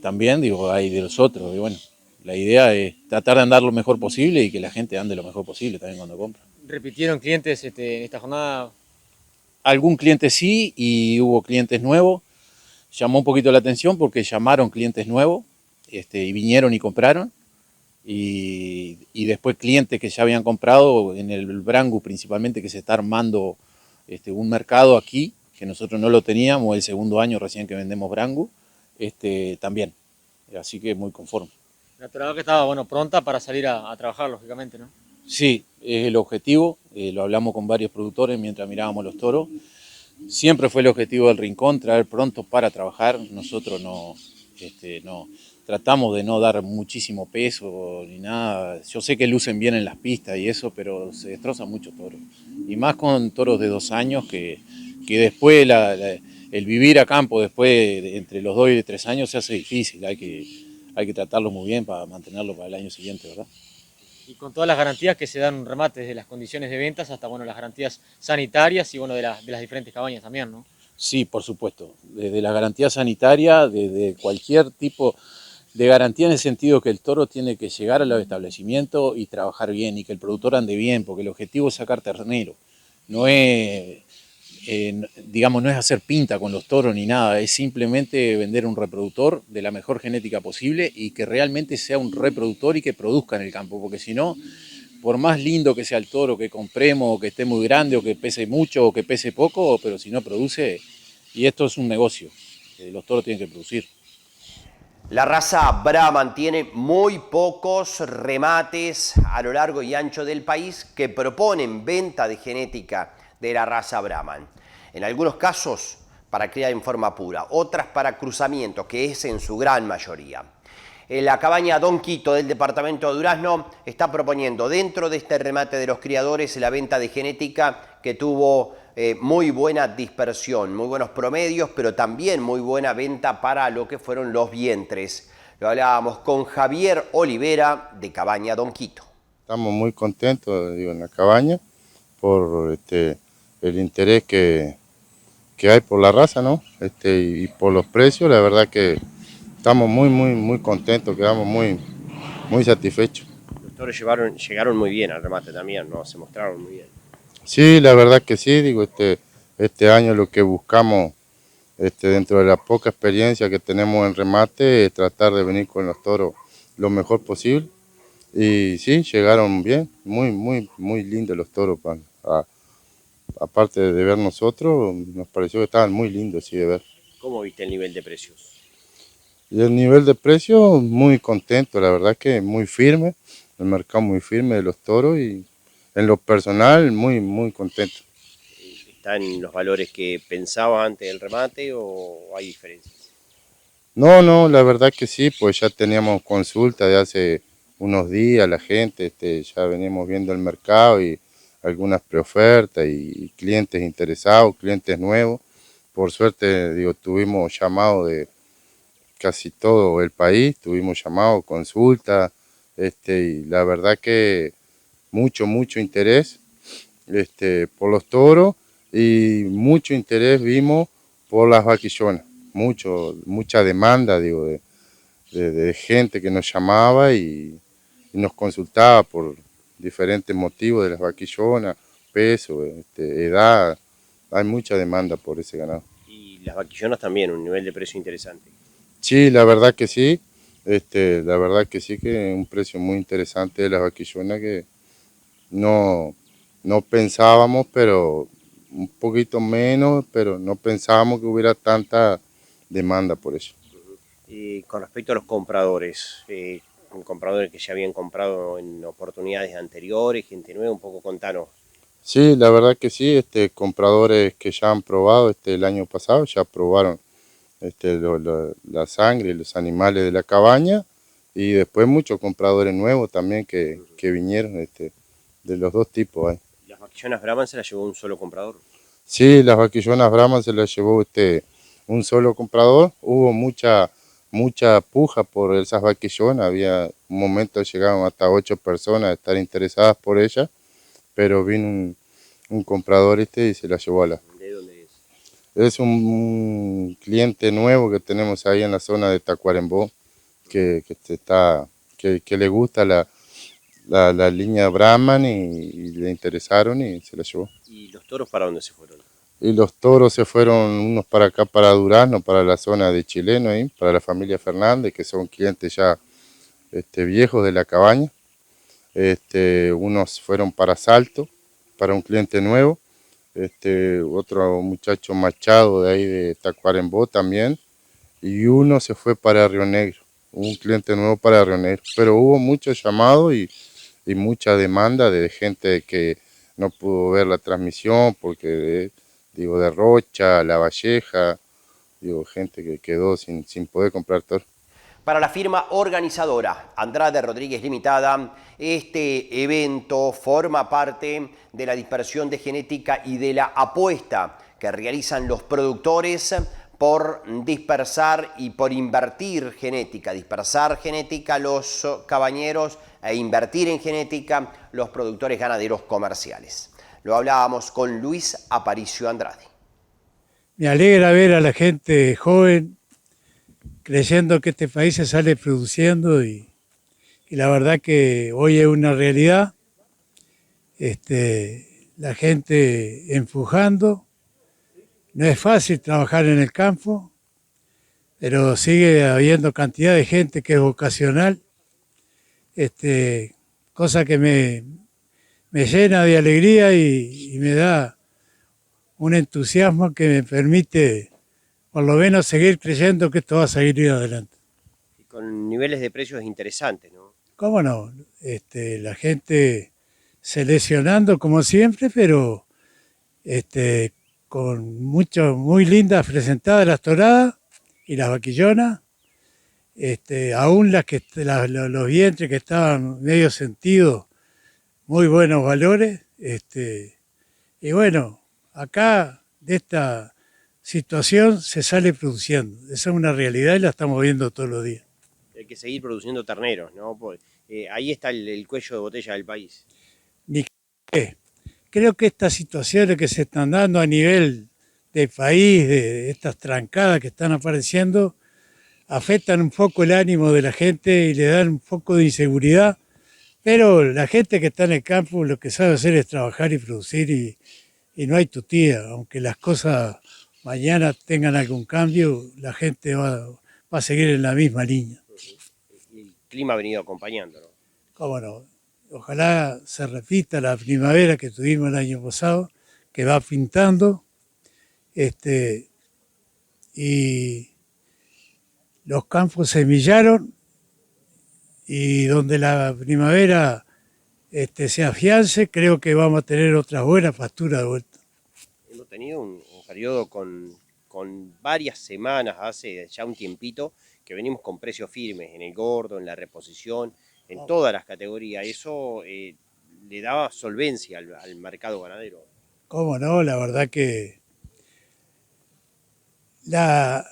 también hay de los otros. Y bueno, la idea es tratar de andar lo mejor posible y que la gente ande lo mejor posible también cuando compra. ¿Repitieron clientes en esta jornada? Algún cliente sí, y hubo clientes nuevos. Llamó un poquito la atención porque llamaron clientes nuevos y vinieron y compraron. Y después clientes que ya habían comprado en el Brangus principalmente, que se está armando un mercado aquí, que nosotros no lo teníamos, el segundo año recién que vendemos Brangus, también. Así que muy conforme. La torada que estaba pronta para salir a trabajar, lógicamente, ¿no? Sí, es el objetivo, lo hablamos con varios productores mientras mirábamos los toros. Siempre fue el objetivo del Rincón, traer pronto para trabajar. Nosotros no tratamos de no dar muchísimo peso ni nada. Yo sé que lucen bien en las pistas y eso, pero se destrozan muchos toros. Y más con toros de 2 años que después el vivir a campo después entre los 2 y 3 años se hace difícil. Hay que tratarlo muy bien para mantenerlo para el año siguiente, ¿verdad? Y con todas las garantías que se dan un remate, desde las condiciones de ventas hasta las garantías sanitarias y de las diferentes cabañas también, ¿no? Sí, por supuesto. Desde la garantía sanitaria, desde cualquier tipo de garantía en el sentido que el toro tiene que llegar a los establecimientos y trabajar bien y que el productor ande bien, porque el objetivo es sacar ternero. No es, no es hacer pinta con los toros ni nada, es simplemente vender un reproductor de la mejor genética posible y que realmente sea un reproductor y que produzca en el campo, porque si no, por más lindo que sea el toro que compremos, o que esté muy grande, o que pese mucho, o que pese poco, pero si no produce, y esto es un negocio, los toros tienen que producir. La raza Brahman tiene muy pocos remates a lo largo y ancho del país que proponen venta de genética de la raza Brahman. En algunos casos para cría en forma pura, otras para cruzamiento, que es en su gran mayoría. La cabaña Don Quito del departamento de Durazno está proponiendo dentro de este remate de los criadores la venta de genética que tuvo muy buena dispersión, muy buenos promedios, pero también muy buena venta para lo que fueron los vientres. Lo hablábamos con Javier Olivera de Cabaña Don Quito. Estamos muy contentos en la cabaña por el interés que que hay por la raza, ¿no? Y por los precios, la verdad que estamos muy contentos, quedamos muy satisfechos. Los toros llegaron muy bien al remate también, ¿no? Se mostraron muy bien. Sí, la verdad que sí, digo, este año lo que buscamos dentro de la poca experiencia que tenemos en remate es tratar de venir con los toros lo mejor posible. Y sí, llegaron bien, muy lindos los toros. Aparte de ver nosotros, nos pareció que estaban muy lindos, sí, de ver. ¿Cómo viste el nivel de precios? Y el nivel de precio, muy contento, la verdad que muy firme, el mercado muy firme de los toros y en lo personal muy contento. ¿Están los valores que pensaba antes del remate o hay diferencias? No, la verdad que sí, pues ya teníamos consulta de hace unos días, la gente, ya veníamos viendo el mercado y algunas preofertas y clientes interesados, clientes nuevos. Por suerte, digo, tuvimos llamado de casi todo el país, tuvimos llamado, consulta, y la verdad que mucho interés por los toros y mucho interés vimos por las vaquillonas, mucha demanda, digo, de gente que nos llamaba y nos consultaba por diferentes motivos de las vaquillonas, peso, edad, hay mucha demanda por ese ganado. Y las vaquillonas también, un nivel de precio interesante. Sí, la verdad que sí, la verdad que sí que es un precio muy interesante de las vaquillonas que no pensábamos, pero un poquito menos, pero no pensábamos que hubiera tanta demanda por eso. Con respecto a los compradores, compradores que ya habían comprado en oportunidades anteriores, gente nueva, un poco contanos. Sí, la verdad que sí, compradores que ya han probado el año pasado, ya probaron la sangre, los animales de la cabaña y después muchos compradores nuevos también que vinieron de los dos tipos. ¿Las vaquillonas Brahman se las llevó un solo comprador? Sí, las vaquillonas Brahman se las llevó un solo comprador, hubo mucha puja por esas vaquillonas, había un momento llegaron hasta 8 personas a estar interesadas por ellas, pero vino un comprador y se la llevó a la... ¿De dónde es? Es un cliente nuevo que tenemos ahí en la zona de Tacuarembó, que le gusta la línea Brahman y le interesaron y se la llevó. ¿Y los toros para dónde se fueron? Y los toros se fueron unos para acá, para Durazno, para la zona de Chileno, ahí, para la familia Fernández, que son clientes ya viejos de la cabaña. Unos fueron para Salto, para un cliente nuevo. Otro muchacho Machado de ahí de Tacuarembó también. Y uno se fue para Río Negro, un cliente nuevo para Río Negro. Pero hubo mucho llamado y mucha demanda de gente que no pudo ver la transmisión porque... digo, de Rocha, La Valleja, digo, gente que quedó sin poder comprar toro. Para la firma organizadora Andrade Rodríguez Limitada, este evento forma parte de la dispersión de genética y de la apuesta que realizan los productores por dispersar y por invertir genética, dispersar genética los cabañeros e invertir en genética los productores ganaderos comerciales. Lo hablábamos con Luis Aparicio Andrade. Me alegra ver a la gente joven creyendo que este país se sale produciendo y la verdad que hoy es una realidad. La gente empujando. No es fácil trabajar en el campo, pero sigue habiendo cantidad de gente que es vocacional. Cosa que me llena de alegría y me da un entusiasmo que me permite por lo menos seguir creyendo que esto va a seguir adelante. Y con niveles de precios interesantes, ¿no? ¿Cómo no? La gente seleccionando como siempre, pero con muy lindas presentadas las toradas y las vaquillonas, aún los vientres que estaban medio sentidos, muy buenos valores, y bueno, acá de esta situación se sale produciendo, esa es una realidad y la estamos viendo todos los días. Hay que seguir produciendo terneros, ¿no? Pues, ahí está el cuello de botella del país. Creo que estas situaciones que se están dando a nivel del país, de estas trancadas que están apareciendo, afectan un poco el ánimo de la gente y le dan un poco de inseguridad, pero la gente que está en el campo lo que sabe hacer es trabajar y producir y no hay tutía, aunque las cosas mañana tengan algún cambio, la gente va a seguir en la misma línea. El clima ha venido acompañando, ¿no? Cómo no, ojalá se repita la primavera que tuvimos el año pasado, que va pintando, y los campos semillaron, y donde la primavera se afiance, creo que vamos a tener otras buenas pasturas de vuelta. Hemos tenido un periodo con varias semanas, hace ya un tiempito, que venimos con precios firmes en el gordo, en la reposición, en todas las categorías. Eso le daba solvencia al mercado ganadero. Cómo no, la verdad que la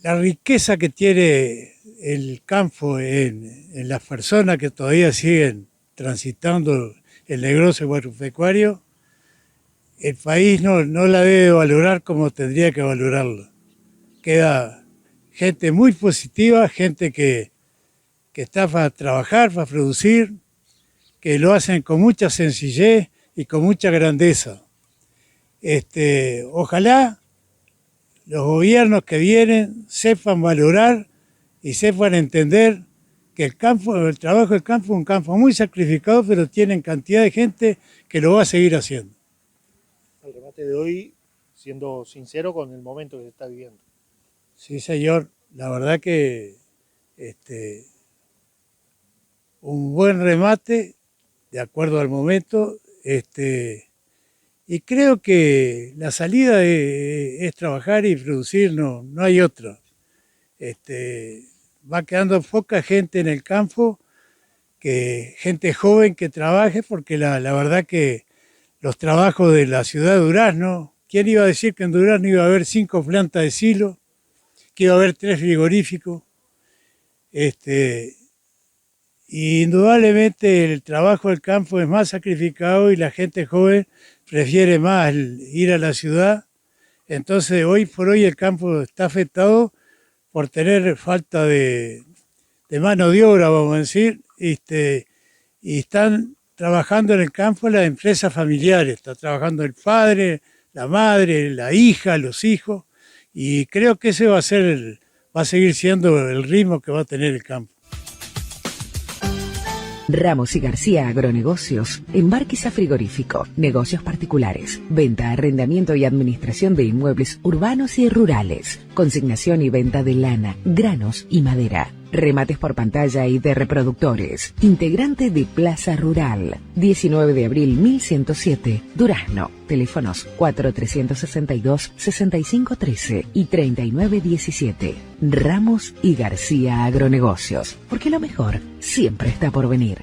riqueza que tiene el campo en las personas que todavía siguen transitando el negocio agropecuario, el país no la debe valorar como tendría que valorarlo. Queda gente muy positiva, gente que está para trabajar, para producir, que lo hacen con mucha sencillez y con mucha grandeza. Ojalá los gobiernos que vienen sepan valorar y sepan entender que el trabajo del campo es un campo muy sacrificado, pero tienen cantidad de gente que lo va a seguir haciendo. El remate de hoy, siendo sincero con el momento que se está viviendo. Sí, señor, la verdad que un buen remate, de acuerdo al momento, y creo que la salida es trabajar y producir, no hay otra. Va quedando poca gente en el campo, gente joven que trabaje, porque la verdad que los trabajos de la ciudad de Durazno, ¿quién iba a decir que en Durazno iba a haber 5 plantas de silo, que iba a haber 3 frigoríficos? Y indudablemente el trabajo del campo es más sacrificado y la gente joven prefiere más ir a la ciudad. Entonces hoy por hoy el campo está afectado por tener falta de mano de obra, vamos a decir, y están trabajando en el campo las empresas familiares, está trabajando el padre, la madre, la hija, los hijos, y creo que ese va a seguir siendo el ritmo que va a tener el campo. Ramos y García Agronegocios, Embarquiza Frigorífico, negocios particulares, venta, arrendamiento y administración de inmuebles urbanos y rurales, consignación y venta de lana, granos y madera, remates por pantalla y de reproductores, integrante de Plaza Rural, 19 de abril 1107, Durazno, teléfonos 4362-6513 y 3917. Ramos y García Agronegocios, porque lo mejor siempre está por venir.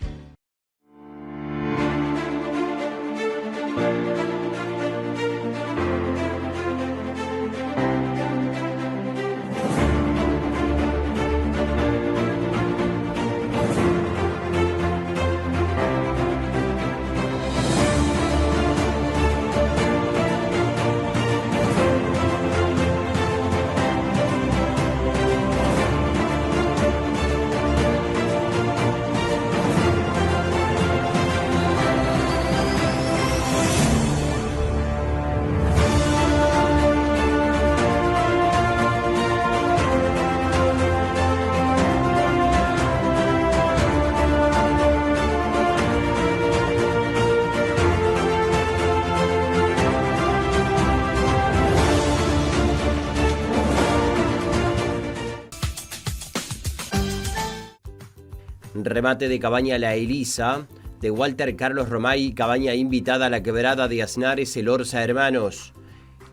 Remate de cabaña La Elisa, de Walter Carlos Romay, cabaña invitada a la quebrada de Aznares, El Orza Hermanos.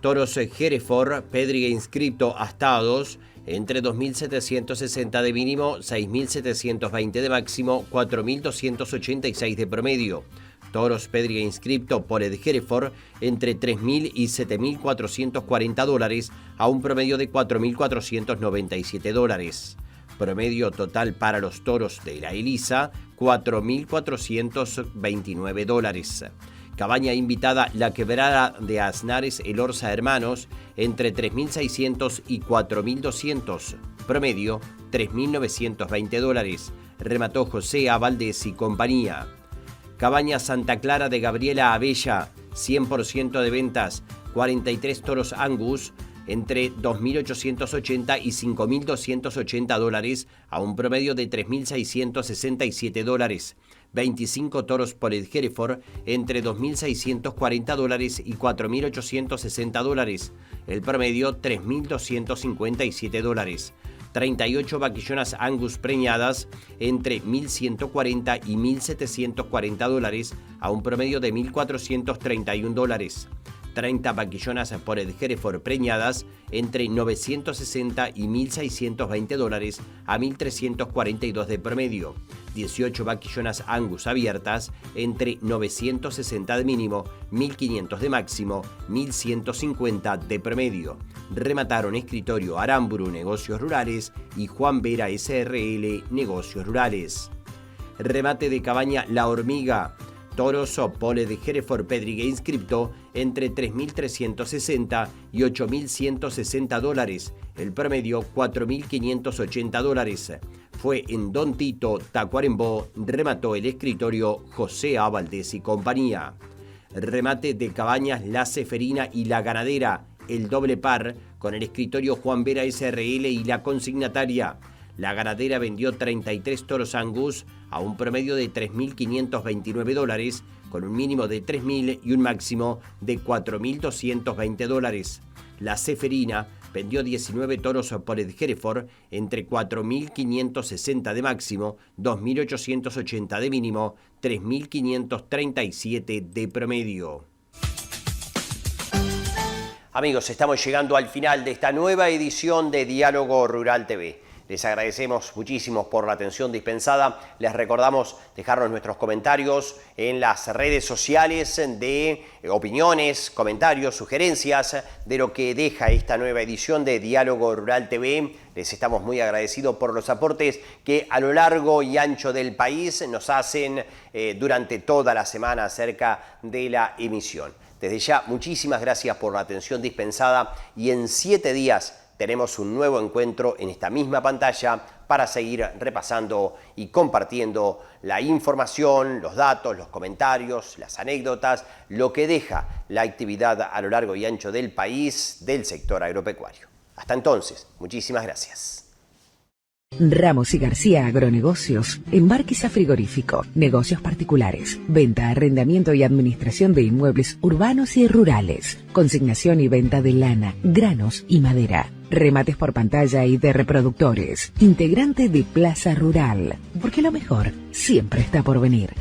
Toros Hereford, Pedriga inscripto astados, entre 2.760 de mínimo, 6.720 de máximo, 4.286 de promedio. Toros Pedriga inscripto por Ed Hereford, entre 3.000 y 7.440 dólares, a un promedio de 4.497 dólares. Promedio total para los toros de La Elisa, 4.429 dólares. Cabaña invitada La Quebrada de Aznares, El Orza Hermanos, entre 3.600 y 4.200. Promedio, $3.920. Remató José A. Valdés y compañía. Cabaña Santa Clara de Gabriela Abella, 100% de ventas, 43 toros Angus, entre 2.880 y 5.280 a un promedio de $3.667. 25 toros Polled Hereford entre $2.640 y $4.860. El promedio $3.257. 38 vaquillonas Angus preñadas entre $1.140 y $1.740 a un promedio de $1.431. 30 vaquillonas Polled Hereford preñadas entre $960 y $1.620 a $1.342 de promedio. 18 vaquillonas Angus abiertas entre $960 de mínimo, $1.500 de máximo, $1.150 de promedio. Remataron Escritorio Aramburu Negocios Rurales y Juan Vera SRL Negocios Rurales. Remate de Cabaña La Hormiga. Toros Polled Hereford Pedrigue inscripto entre $3.360 y $8.160. El promedio $4.580. Fue en Don Tito, Tacuarembó, remató el Escritorio José A. Valdés y compañía. Remate de Cabañas La Ceferina y La Ganadera, el doble par, con el Escritorio Juan Vera SRL y la consignataria. La Ganadera vendió 33 toros Angus a un promedio de $3.529, con un mínimo de $3.000 y un máximo de $4.220. La Ceferina vendió 19 toros Polled Hereford entre $4.560 de máximo, $2.880 de mínimo, $3.537 de promedio. Amigos, estamos llegando al final de esta nueva edición de Diálogo Rural TV. Les agradecemos muchísimo por la atención dispensada. Les recordamos dejarnos nuestros comentarios en las redes sociales de opiniones, comentarios, sugerencias de lo que deja esta nueva edición de Diálogo Rural TV. Les estamos muy agradecidos por los aportes que a lo largo y ancho del país nos hacen durante toda la semana acerca de la emisión. Desde ya, muchísimas gracias por la atención dispensada y en 7 días tenemos un nuevo encuentro en esta misma pantalla para seguir repasando y compartiendo la información, los datos, los comentarios, las anécdotas, lo que deja la actividad a lo largo y ancho del país del sector agropecuario. Hasta entonces, muchísimas gracias. Ramos y García Agronegocios, Embarquiza Frigorífico, negocios particulares, venta, arrendamiento y administración de inmuebles urbanos y rurales, consignación y venta de lana, granos y madera, remates por pantalla y de reproductores, integrante de Plaza Rural, porque lo mejor siempre está por venir.